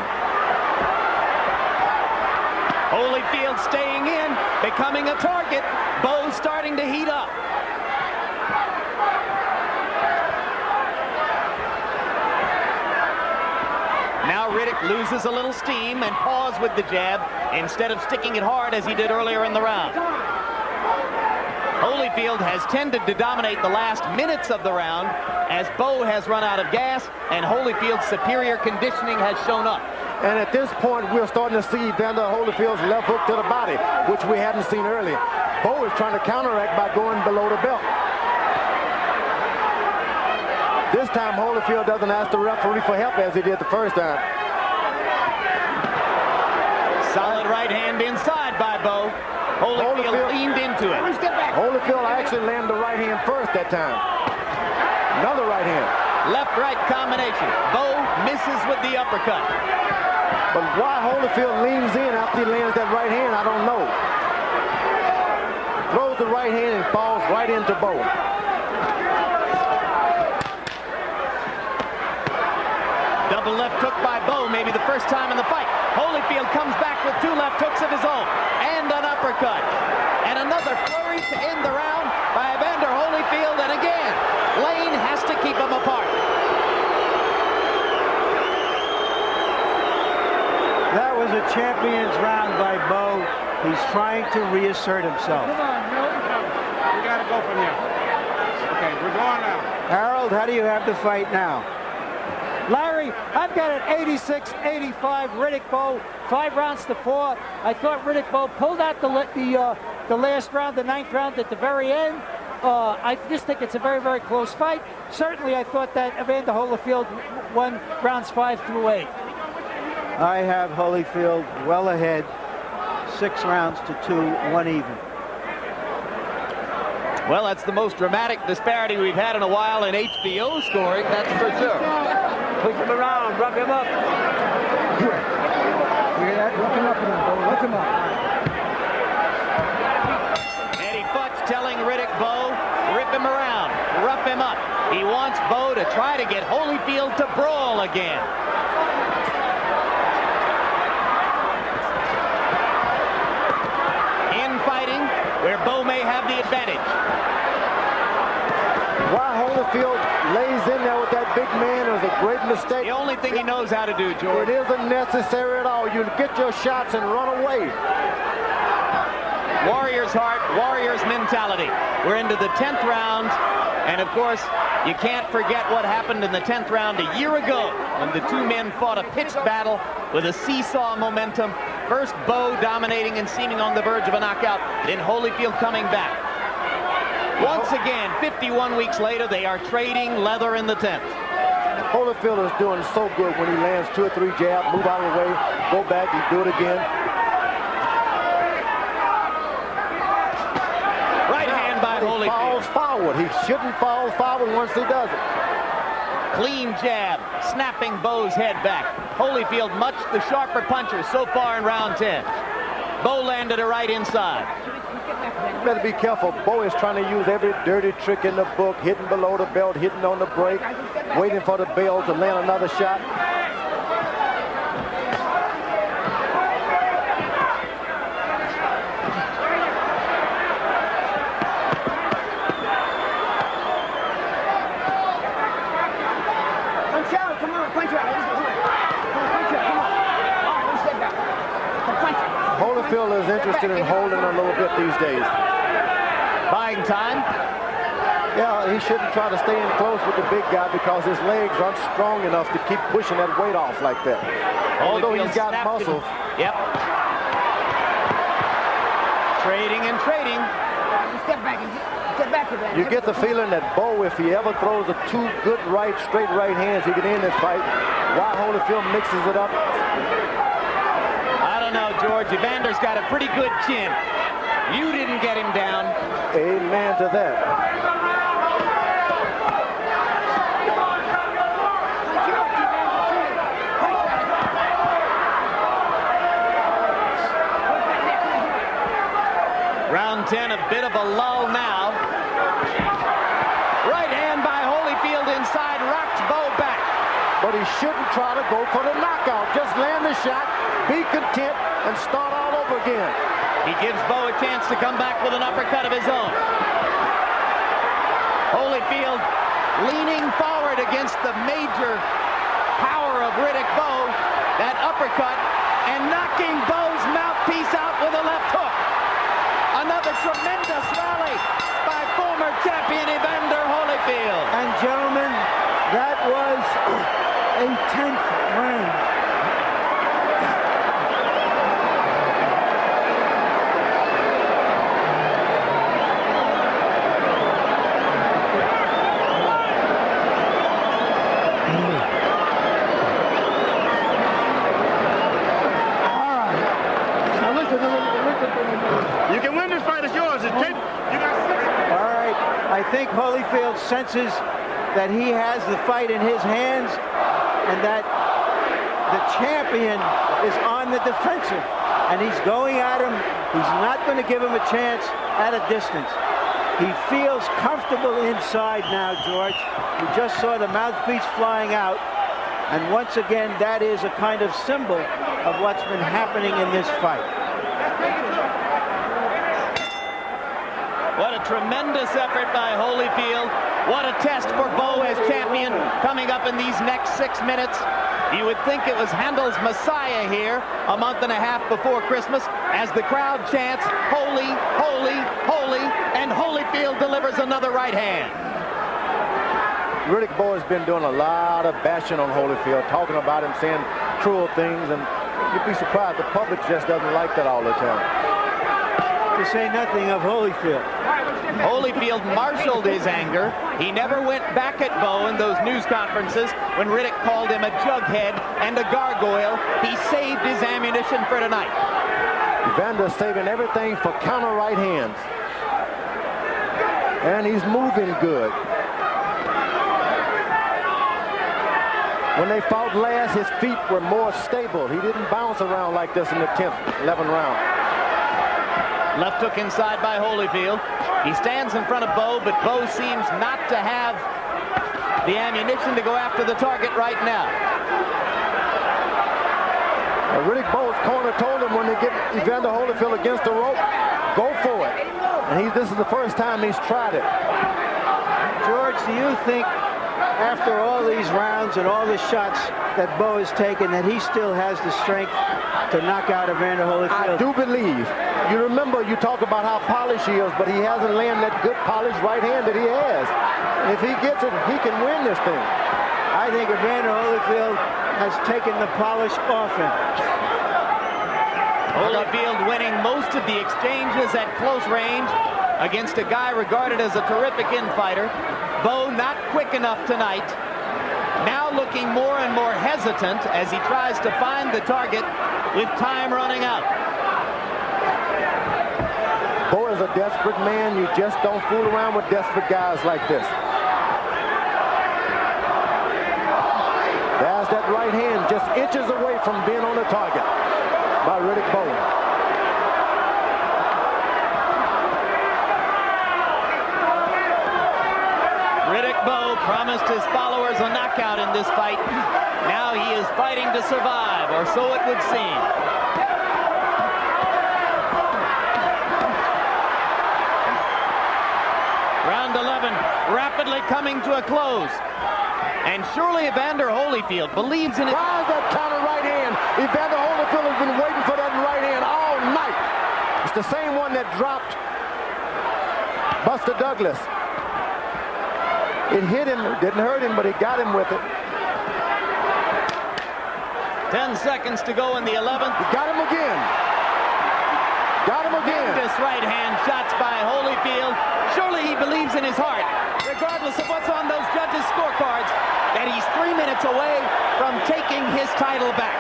Holyfield staying in, becoming a target. Bowe starting to heat up. Now Riddick loses a little steam and paws with the jab instead of sticking it hard as he did earlier in the round. Holyfield has tended to dominate the last minutes of the round as Bowe has run out of gas and Holyfield's superior conditioning has shown up. And at this point, we're starting to see Evander Holyfield's left hook to the body, which we hadn't seen earlier. Bowe is trying to counteract by going below the belt. This time, Holyfield doesn't ask the referee for help as he did the first time. Solid right hand inside by Bowe. Holyfield leaned into it. Holyfield actually landed the right hand first that time. Another right hand. Left-right combination. Bowe misses with the uppercut. But why Holyfield leans in after he lands that right hand, I don't know. Throws the right hand and falls right into Bowe. Double left hook by Bowe, maybe the first time in the fight. Holyfield comes back with 2 left hooks of his own and an uppercut. And another flurry to end the round by Evander Holyfield. And again, Lane has to keep them apart. That was a champion's round by Bowe. He's trying to reassert himself. Come on, Milton. We got to go from here. Okay, we're going now. Harold, how do you have the fight now? Larry, I've got it 86-85, Riddick Bowe, 5 rounds to 4. I thought Riddick Bowe pulled out the last round, the 9th round at the very end. I just think it's a very, very close fight. Certainly, I thought that Evander Holyfield won rounds 5 through 8. I have Holyfield well ahead, 6 rounds to 2, 1 even. Well, that's the most dramatic disparity we've had in a while in HBO scoring, that's for sure. Push him around, rough him up. You hear that? Rough him up now, Bowe. Rough him up. Eddie Futch telling Riddick, Bowe, rip him around, rough him up. He wants Bowe to try to get Holyfield to brawl again. Infighting where Bowe may have the advantage. Why Holyfield lays in there with that big man is a great mistake. The only thing he knows how to do, George. It isn't necessary at all. You get your shots and run away. Warrior's heart, Warrior's mentality. We're into the 10th round, and of course, you can't forget what happened in the 10th round a year ago when the two men fought a pitched battle with a seesaw momentum. First Bowe dominating and seeming on the verge of a knockout, then Holyfield coming back. Once again, 51 weeks later, they are trading leather in the 10th. Holyfield is doing so good when he lands 2 or 3 jabs, move out of the way, go back, he do it again. Right hand by Holyfield. He falls forward. He shouldn't fall forward once he does it. Clean jab, snapping Bowe's head back. Holyfield much the sharper puncher so far in round 10. Bowe landed a right inside. Better be careful. Bowe is trying to use every dirty trick in the book, hitting below the belt, hitting on the break, waiting for the bell to land another shot. Punch out, come on, punch out. Punch out, come on. One step back. Punch out. Holyfield is interested in holding a little bit these days. Buying time. Yeah, he shouldn't try to stay in close with the big guy because his legs aren't strong enough to keep pushing that weight off like that. Although he's got muscles. Yep. Trading and trading. Step back and get back to that. You get the feeling that Bowe, if he ever throws a 2 good straight right hands, he can end this fight. Why Holyfield mixes it up? I don't know, George. Evander's got a pretty good chin. You didn't get him down. Amen to that. Round 10, a bit of a lull now. Right hand by Holyfield inside, rocks Bowe back. But he shouldn't try to go for the knockout. Just land the shot, be content, and start all over again. He gives Bowe a chance to come back with an uppercut of his own. Holyfield leaning forward against the major power of Riddick Bowe. That uppercut and knocking Bowe's mouthpiece out with a left hook. Another tremendous rally by former champion Evander Holyfield. And gentlemen, that was a 10th round. You can win this fight. It's yours. It's 10. You got 6. All right, I think Holyfield senses that he has the fight in his hands and that the champion is on the defensive. And he's going at him. He's not going to give him a chance at a distance. He feels comfortable inside now, George. You just saw the mouthpiece flying out. And once again, that is a kind of symbol of what's been happening in this fight. What a tremendous effort by Holyfield. What a test for Bowe as champion coming up in these next 6 minutes. You would think it was Handel's Messiah here a month and a half before Christmas as the crowd chants, holy, holy, holy, and Holyfield delivers another right hand. Riddick Bowe has been doing a lot of bashing on Holyfield, talking about him, saying cruel things, and you'd be surprised the public just doesn't like that all the time. to say nothing of Holyfield. Holyfield marshaled his anger. He never went back at Bowe in those news conferences when Riddick called him a jughead and a gargoyle. He saved his ammunition for tonight. Evander saving everything for counter right hands. And he's moving good. When they fought last, his feet were more stable. He didn't bounce around like this in the 10th, 11th round. Left hook inside by Holyfield. He stands in front of Bowe, but Bowe seems not to have the ammunition to go after the target right now. Riddick Bowe's corner told him when they get Evander Holyfield against the rope, go for it. And this is the first time he's tried it. George, do you think after all these rounds and all the shots that Bowe has taken that he still has the strength to knock out Evander Holyfield? I do believe. You remember, you talk about how polished he is, but he hasn't landed that good polished right hand that he has. If he gets it, he can win this thing. I think Evander Holyfield has taken the polish off him. Holyfield winning most of the exchanges at close range against a guy regarded as a terrific infighter. Bowe not quick enough tonight. Now looking more and more hesitant as he tries to find the target with time running out. Bowe is a desperate man. You just don't fool around with desperate guys like this. There's that right hand just inches away from being on the target by Riddick Bowe. Riddick Bowe promised his followers a knockout in this fight. Now he is fighting to survive, or so it would seem. Round 11 rapidly coming to a close. And surely Evander Holyfield believes in it. Tries that counter right hand. Evander Holyfield has been waiting for that right hand all night. It's the same one that dropped Buster Douglas. It hit him, didn't hurt him, but it got him with it. 10 seconds to go in the 11th. He got him again. Got him again. Tremendous right hand shots by Holyfield. Surely he believes in his heart, regardless of what's on those judges' scorecards, that he's 3 minutes away from taking his title back.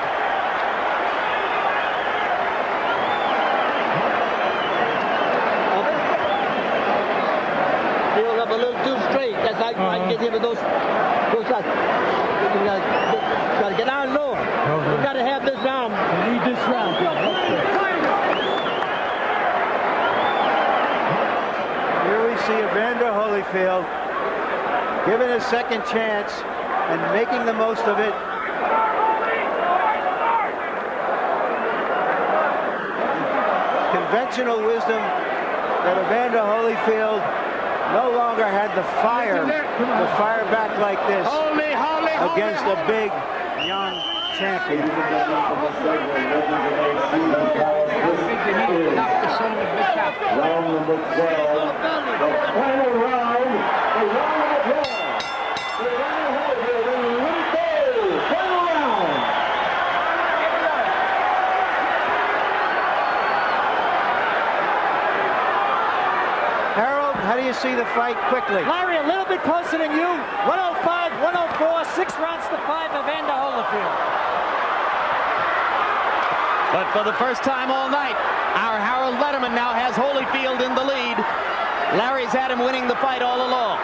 Feel up a little too straight. That's like I get him with those shots. You gotta get down lower. You gotta have this round. You need this round. Here we see Evander Holyfield given a second chance and making the most of it. Conventional wisdom that Evander Holyfield no longer had the fire to fire back like this against a big young champion. Round number 12, the final round, the round of applause. Evander Holyfield and Riddick Bowe, final round. Harold, how do you see the fight quickly? Larry, a little bit closer than you. 105, 104, 6 rounds to 5, Evander Holyfield. But for the first time all night, our Harold Letterman now has Holyfield in the lead. Larry's had him winning the fight all along.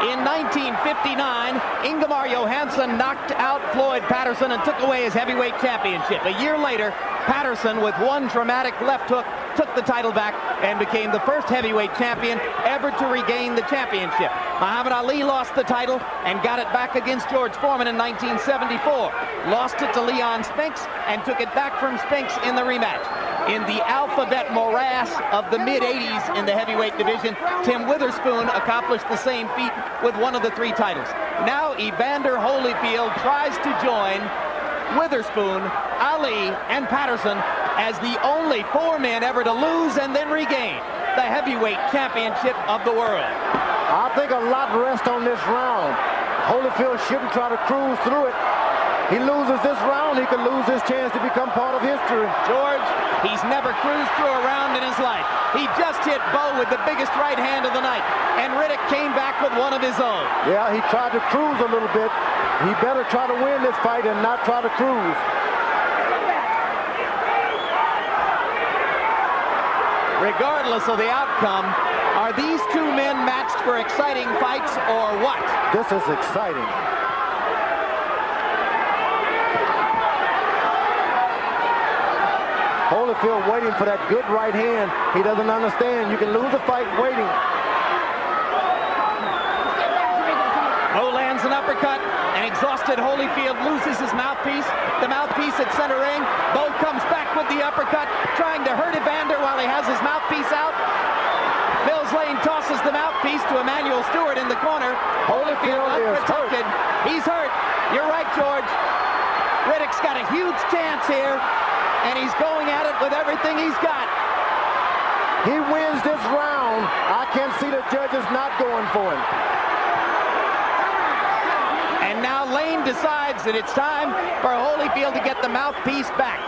In 1959, Ingemar Johansson knocked out Floyd Patterson and took away his heavyweight championship. A year later, Patterson, with one dramatic left hook, took the title back and became the first heavyweight champion ever to regain the championship. Muhammad Ali lost the title and got it back against George Foreman in 1974. Lost it to Leon Spinks and took it back from Spinks in the rematch. In the alphabet morass of the mid-'80s in the heavyweight division, Tim Witherspoon accomplished the same feat with one of the 3 titles. Now Evander Holyfield tries to join Witherspoon, Ali, and Patterson as the only 4 men ever to lose and then regain the heavyweight championship of the world. I think a lot rests on this round. Holyfield shouldn't try to cruise through it. He loses this round, he could lose his chance to become part of history. George, he's never cruised through a round in his life. He just hit Bowe with the biggest right hand of the night, and Riddick came back with one of his own. Yeah, he tried to cruise a little bit. He better try to win this fight and not try to cruise. Regardless of the outcome, are these two men matched for exciting fights or what? This is exciting. Holyfield waiting for that good right hand. He doesn't understand. You can lose a fight waiting. Bowe lands an uppercut, and exhausted Holyfield loses his mouthpiece. The mouthpiece at center ring. Bowe comes back with the uppercut, trying to hurt Evander while he has his mouthpiece out. Mills Lane tosses the mouthpiece to Emmanuel Stewart in the corner. Holyfield unprotected. He's hurt. You're right, George. Riddick's got a huge chance here, and he's going at it with everything he's got. He wins this round. I can't see the judges not going for him. And now Lane decides that it's time for Holyfield to get the mouthpiece back.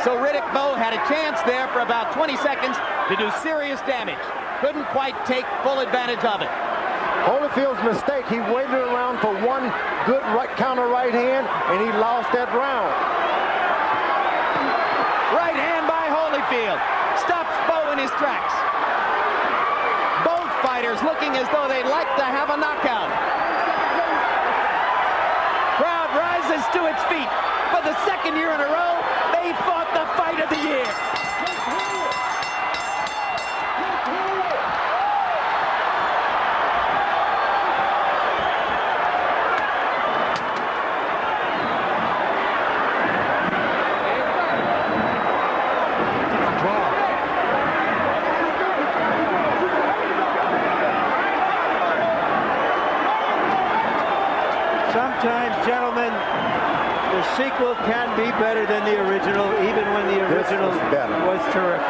So Riddick Bowe had a chance there for about 20 seconds to do serious damage. Couldn't quite take full advantage of it. Holyfield's mistake, he waited around for one good counter right hand, and he lost that round. Right hand by Holyfield. Stops Bowe in his tracks. Both fighters looking as though they'd like to have a knockout. Crowd rises to its feet. For the second year in a row, they fought the fight of the year. Sometimes, gentlemen, the sequel can be better than the original, even when the original was terrific.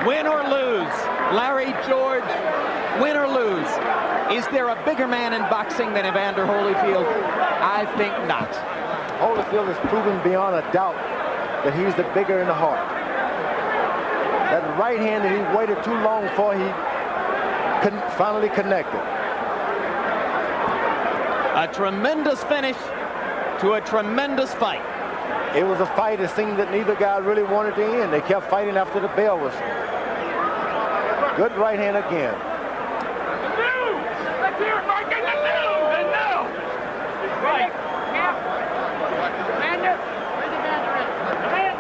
Win or lose, Larry, George, win or lose, is there a bigger man in boxing than Evander Holyfield? I think not. Holyfield has proven beyond a doubt that he's the bigger in the heart. That right hand that he waited too long for, he finally connected. A tremendous finish to a tremendous fight. It was a fight, it seemed that neither guy really wanted to end. They kept fighting after the bell whistle. Good right hand again. Let's hear it, Mike. And now. Right.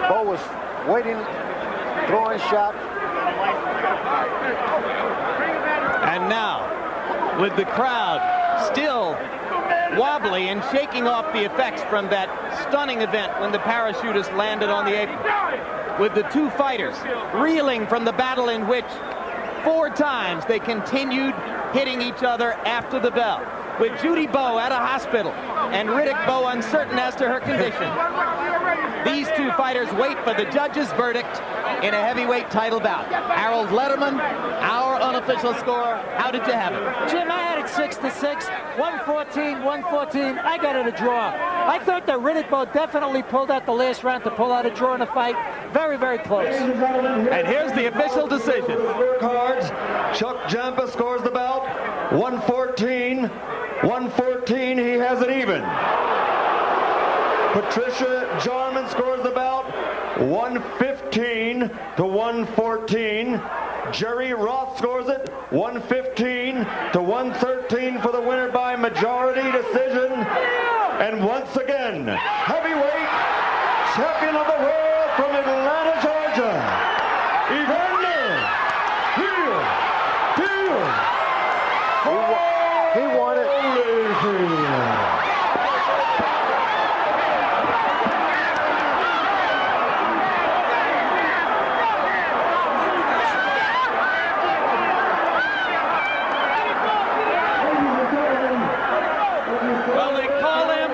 Bowe was waiting, throwing shot. And now, with the crowd still wobbly and shaking off the effects from that stunning event when the parachutist landed on the apron, with the two fighters reeling from the battle in which 4 times they continued hitting each other after the bell, with Judy Bowe at a hospital and Riddick Bowe uncertain as to her condition. These two fighters wait for the judge's verdict in a heavyweight title bout. Harold Letterman, our unofficial score. How did you have it? Jim, I had it 6-6, 114. I got it a draw. I thought that Riddick Bowe definitely pulled out the last round to pull out a draw in the fight. Very, very close. And here's the official decision. Cards. Chuck Jampa scores the bout. 114. 114. He has it even. Patricia Jarman scores the bout. 115 to 114. Jerry Roth scores it. 115 to 113 for the winner by majority decision. And once again, heavyweight champion of the world from Atlanta, Georgia, Evander Holyfield. He won it. Well, they call him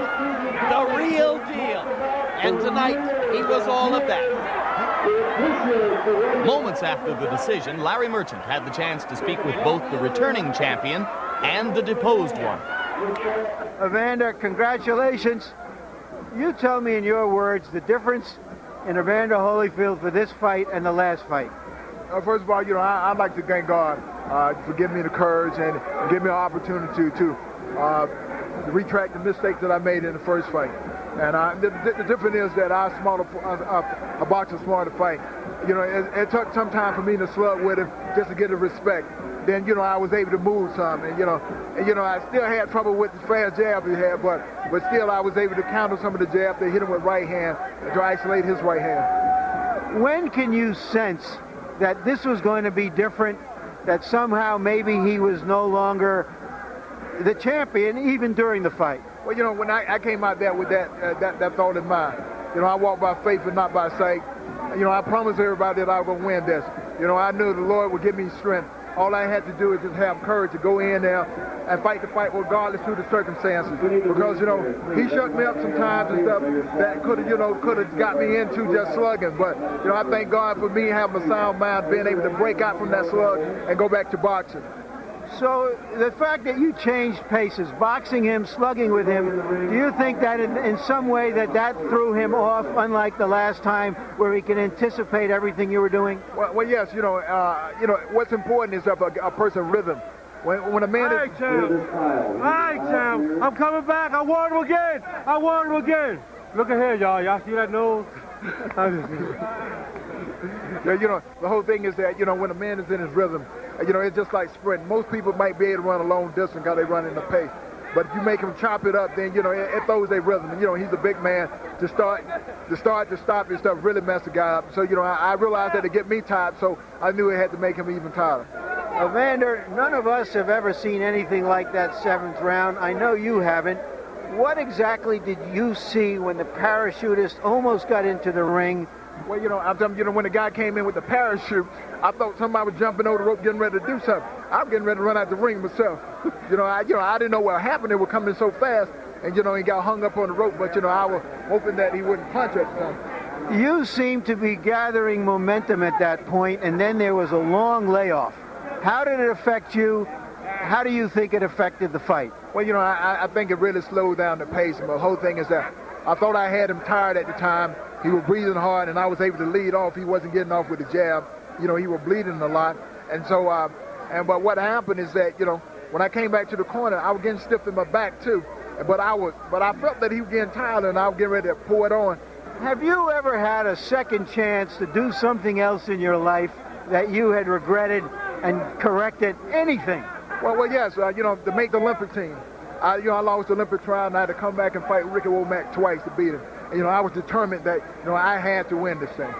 the real deal. And tonight, He was all of that. Moments after the decision, Larry Merchant had the chance to speak with both the returning champion and the deposed one. Evander, congratulations. You tell me in your words the difference in Evander Holyfield for this fight and the last fight. First of all, I'd like to thank God for giving me the courage and give me an opportunity to retract the mistakes that I made in the first fight. And the difference is that a boxer smarter to fight. It took some time for me to slug with him just to get the respect. Then, I was able to move some, and I still had trouble with the fast jab he had, but still I was able to counter some of the jabs. They hit him with right hand to isolate his right hand. When can you sense that this was going to be different, that somehow maybe he was no longer the champion even during the fight? Well, when I came out there with that thought in mind, I walk by faith and not by sight. I promised everybody that I was going to win this. I knew the Lord would give me strength. All I had to do is just have courage to go in there and fight the fight regardless of the circumstances. Because, he shut me up sometimes and stuff that could have got me into just slugging. But, I thank God for me having a sound mind, being able to break out from that slug and go back to boxing. So the fact that you changed paces, boxing him, slugging with him, do you think that in some way that threw him off, unlike the last time where he can anticipate everything you were doing? Well yes, what's important is a person's rhythm. When a man is... All right, champ. I'm coming back. I want him again. I want him again. Look at here, y'all. Y'all see that nose? The whole thing is that, when a man is in his rhythm, it's just like sprinting. Most people might be able to run a long distance because they run in the pace. But if you make him chop it up, then, it throws their rhythm. And, he's a big man. To stop and stuff really messed the guy up. So, I realized that to get me tired, so I knew it had to make him even tighter. Evander, none of us have ever seen anything like that 7th round. I know you haven't. What exactly did you see when the parachutist almost got into the ring? Well, I'm telling you, when the guy came in with the parachute, I thought somebody was jumping over the rope, getting ready to do something. I was getting ready to run out the ring myself. I didn't know what happened. It was coming so fast, and he got hung up on the rope. But I was hoping that he wouldn't punch at the time. You seemed to be gathering momentum at that point, and then there was a long layoff. How did it affect you? How do you think it affected the fight? Well, I think it really slowed down the pace. And the whole thing is that I thought I had him tired at the time. He was breathing hard, and I was able to lead off. He wasn't getting off with the jab. He was bleeding a lot. And so, but what happened is that, when I came back to the corner, I was getting stiff in my back too. But I felt that he was getting tired, and I was getting ready to pour it on. Have you ever had a second chance to do something else in your life that you had regretted and corrected? Anything? Well, yes. To make the Olympic team. I lost the Olympic trial, and I had to come back and fight Ricky Womack twice to beat him. And, I was determined that, I had to win this thing.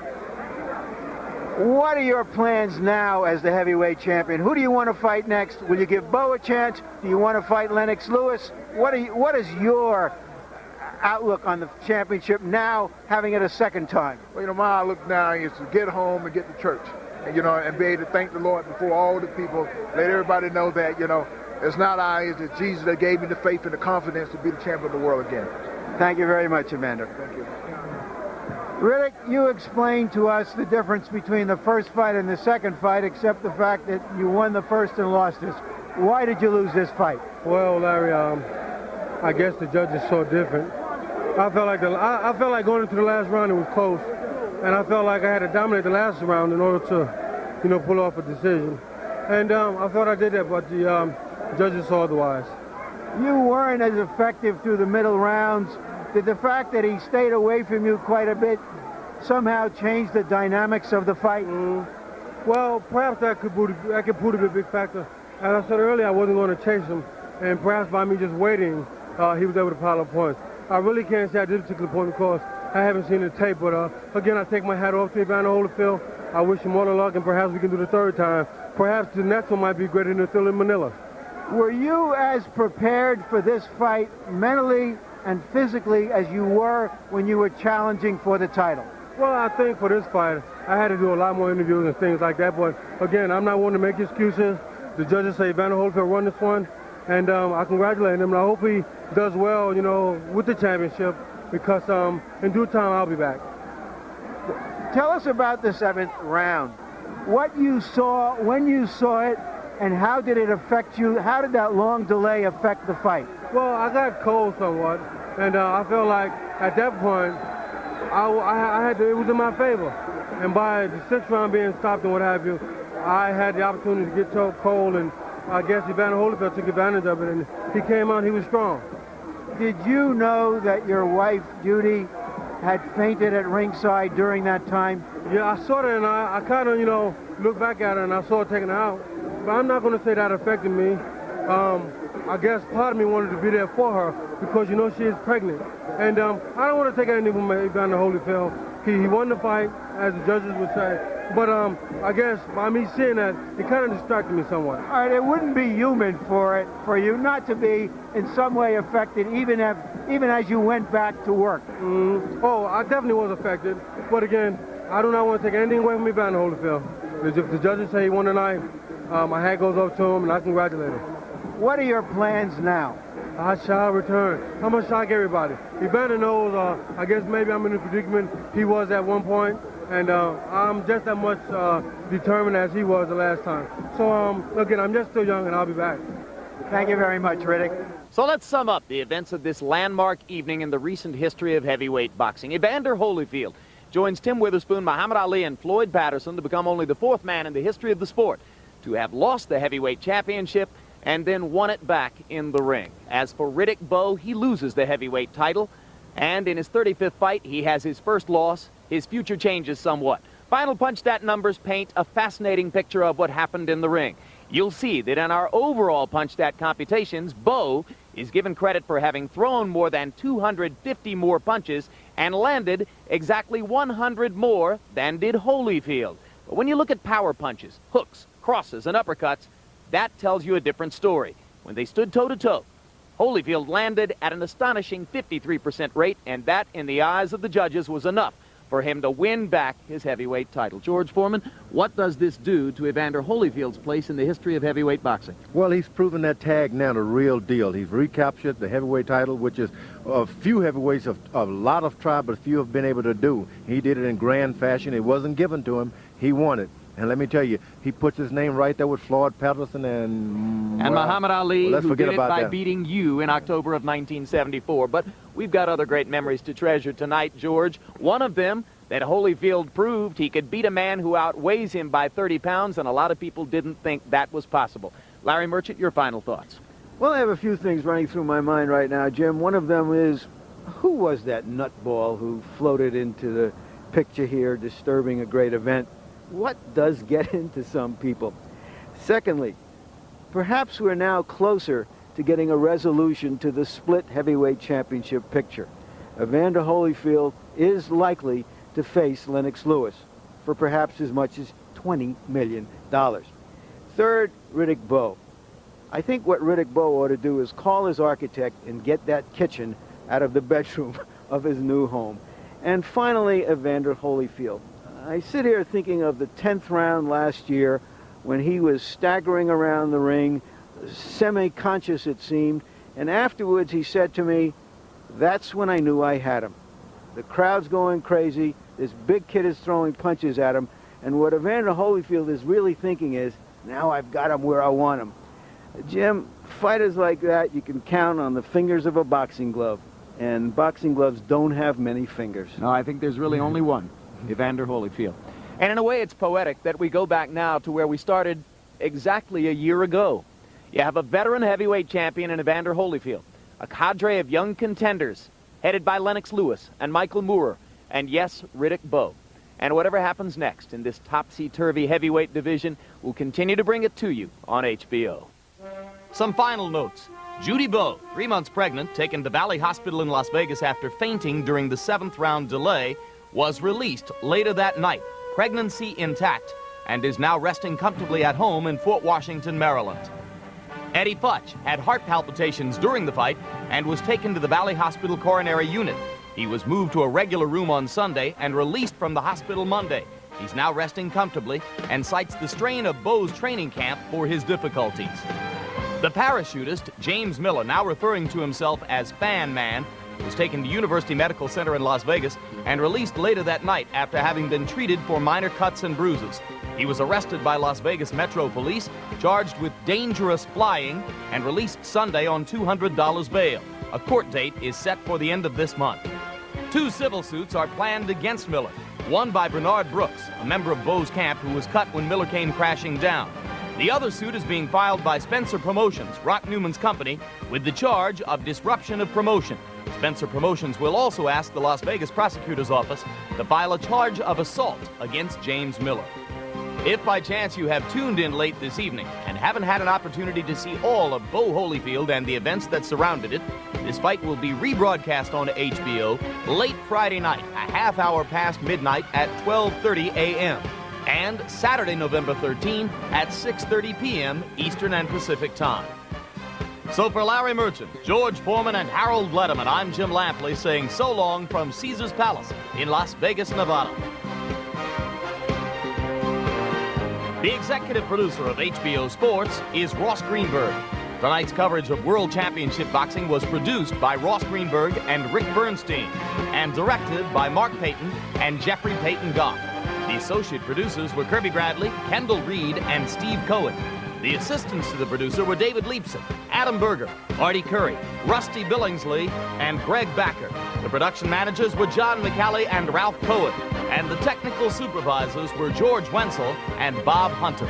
What are your plans now as the heavyweight champion? Who do you want to fight next? Will you give Bowe a chance? Do you want to fight Lennox Lewis? What is your outlook on the championship now, having it a second time? Well, my outlook now is to get home and get to church. And, and be able to thank the Lord before all the people. Let everybody know that, it's not I, it's Jesus that gave me the faith and the confidence to be the champion of the world again. Thank you very much, Evander. Thank you. Riddick, you explained to us the difference between the first fight and the second fight, except the fact that you won the first and lost this. Why did you lose this fight? Well, Larry, I guess the judges saw different. I felt like going into the last round it was close, and I felt like I had to dominate the last round in order to, pull off a decision. And I thought I did that, but the judges saw otherwise. You weren't as effective through the middle rounds. Did the fact that he stayed away from you quite a bit somehow change the dynamics of the fight? Well, perhaps that could prove to be a big factor. As I said earlier, I wasn't going to chase him, and perhaps by me just waiting, he was able to pile up points. I really can't say I did a particular point because I haven't seen the tape, but again, I take my hat off to Evander Holyfield. I wish him all the luck, and perhaps we can do the third time. Perhaps the next one might be greater than the Phil in Manila. Were you as prepared for this fight mentally and physically as you were when you were challenging for the title? Well, I think for this fight, I had to do a lot more interviews and things like that. But again, I'm not one to make excuses. The judges say Evander Holyfield won this one, and I congratulate him. And I hope he does well, with the championship, because in due time I'll be back. tell us about the 7th round. What you saw, when you saw it, and how did it affect you? How did that long delay affect the fight? Well, I got cold somewhat, and I felt like at that point, I had to, it was in my favor. And by the 6th round being stopped and what have you, I had the opportunity to get cold, and I guess Evander Holyfield took advantage of it, and he came out, he was strong. Did you know that your wife, Judy, had fainted at ringside during that time? Yeah, I saw that, and I kind of, you know, looked back at her, and I saw her taking her out. But I'm not going to say that affected me. I guess part of me wanted to be there for her because, you know, she is pregnant. And I don't want to take anything from Evander Holyfield. He won the fight, as the judges would say. But I guess by me seeing that, it kind of distracted me somewhat. All right, it wouldn't be human for you not to be in some way affected, even as you went back to work. Oh, I definitely was affected. But again, I do not want to take anything away from Evander Holyfield. Because if the judges say he won tonight, my hat goes up to him, and I congratulate him. What are your plans now? I shall return. I'm going to shock everybody. Evander knows, I guess maybe I'm in the predicament he was at one point, and I'm just as much determined as he was the last time. So, again, I'm just still young, and I'll be back. Thank you very much, Riddick. So let's sum up the events of this landmark evening in the recent history of heavyweight boxing. Evander Holyfield joins Tim Witherspoon, Muhammad Ali, and Floyd Patterson to become only the 4th man in the history of the sport to have lost the heavyweight championship and then won it back in the ring. As for Riddick Bowe, he loses the heavyweight title, and in his 35th fight, he has his first loss. His future changes somewhat. Final punch stat numbers paint a fascinating picture of what happened in the ring. You'll see that in our overall punch stat computations, Bowe is given credit for having thrown more than 250 more punches and landed exactly 100 more than did Holyfield. But when you look at power punches, hooks, crosses, and uppercuts, that tells you a different story. When they stood toe-to-toe, Holyfield landed at an astonishing 53% rate, and that, in the eyes of the judges, was enough for him to win back his heavyweight title. George Foreman, what does this do to Evander Holyfield's place in the history of heavyweight boxing? Well, he's proven that tag now the real deal. He's recaptured the heavyweight title, which is a few heavyweights of a lot of try, but few have been able to do. He did it in grand fashion. It wasn't given to him. He won it. And let me tell you, he puts his name right there with Floyd Patterson and Muhammad Ali, well, who did it by beating you in October of 1974. But we've got other great memories to treasure tonight, George. One of them, that Holyfield proved he could beat a man who outweighs him by 30 pounds, and a lot of people didn't think that was possible. Larry Merchant, your final thoughts. Well, I have a few things running through my mind right now, Jim. One of them is, who was that nutball who floated into the picture here, disturbing a great event? What does get into some people? Secondly, perhaps we're now closer to getting a resolution to the split heavyweight championship picture. Evander Holyfield is likely to face Lennox Lewis for perhaps as much as $20 million. Third, Riddick Bowe. I think what Riddick Bowe ought to do is call his architect and get that kitchen out of the bedroom of his new home. And finally, Evander Holyfield. I sit here thinking of the 10th round last year when he was staggering around the ring, semi-conscious it seemed, and afterwards he said to me, that's when I knew I had him. The crowd's going crazy, this big kid is throwing punches at him, and what Evander Holyfield is really thinking is, now I've got him where I want him. Jim, fighters like that you can count on the fingers of a boxing glove, and boxing gloves don't have many fingers. No, I think there's really only one. Evander Holyfield. And in a way, it's poetic that we go back now to where we started exactly a year ago. You have a veteran heavyweight champion in Evander Holyfield, a cadre of young contenders headed by Lennox Lewis and Michael Moorer, and yes, Riddick Bowe. And whatever happens next in this topsy-turvy heavyweight division, we'll continue to bring it to you on HBO. Some final notes. Judy Bowe, 3 months pregnant, taken to Valley Hospital in Las Vegas after fainting during the 7th round delay, was released later that night, pregnancy intact, and is now resting comfortably at home in Fort Washington, Maryland. Eddie Futch had heart palpitations during the fight and was taken to the Valley Hospital coronary unit. He was moved to a regular room on Sunday and released from the hospital Monday. He's now resting comfortably and cites the strain of Bowe's training camp for his difficulties. The parachutist, James Miller, now referring to himself as Fan Man, was taken to University Medical Center in Las Vegas and released later that night after having been treated for minor cuts and bruises. He was arrested by Las Vegas Metro Police, charged with dangerous flying, and released Sunday on $200 bail. A court date is set for the end of this month. 2 civil suits are planned against Miller. One by Bernard Brooks, a member of Bowe's camp who was cut when Miller came crashing down. The other suit is being filed by Spencer Promotions, Rock Newman's company, with the charge of disruption of promotion. Spencer Promotions will also ask the Las Vegas prosecutor's office to file a charge of assault against James Miller. If by chance you have tuned in late this evening and haven't had an opportunity to see all of Bowe Holyfield and the events that surrounded it, this fight will be rebroadcast on HBO late Friday night, a half hour past midnight at 12:30 a.m. and Saturday, November 13 at 6:30 p.m. Eastern and Pacific time. So for Larry Merchant, George Foreman, and Harold Letterman, I'm Jim Lampley saying so long from Caesars Palace in Las Vegas, Nevada. The executive producer of HBO Sports is Ross Greenberg. Tonight's coverage of World Championship Boxing was produced by Ross Greenberg and Rick Bernstein and directed by Mark Payton and Jeffrey Payton Goff. The associate producers were Kirby Bradley, Kendall Reed, and Steve Cohen. The assistants to the producer were David Leipson, Adam Berger, Artie Curry, Rusty Billingsley, and Greg Backer. The production managers were John McCallie and Ralph Cohen, and the technical supervisors were George Wenzel and Bob Hunter.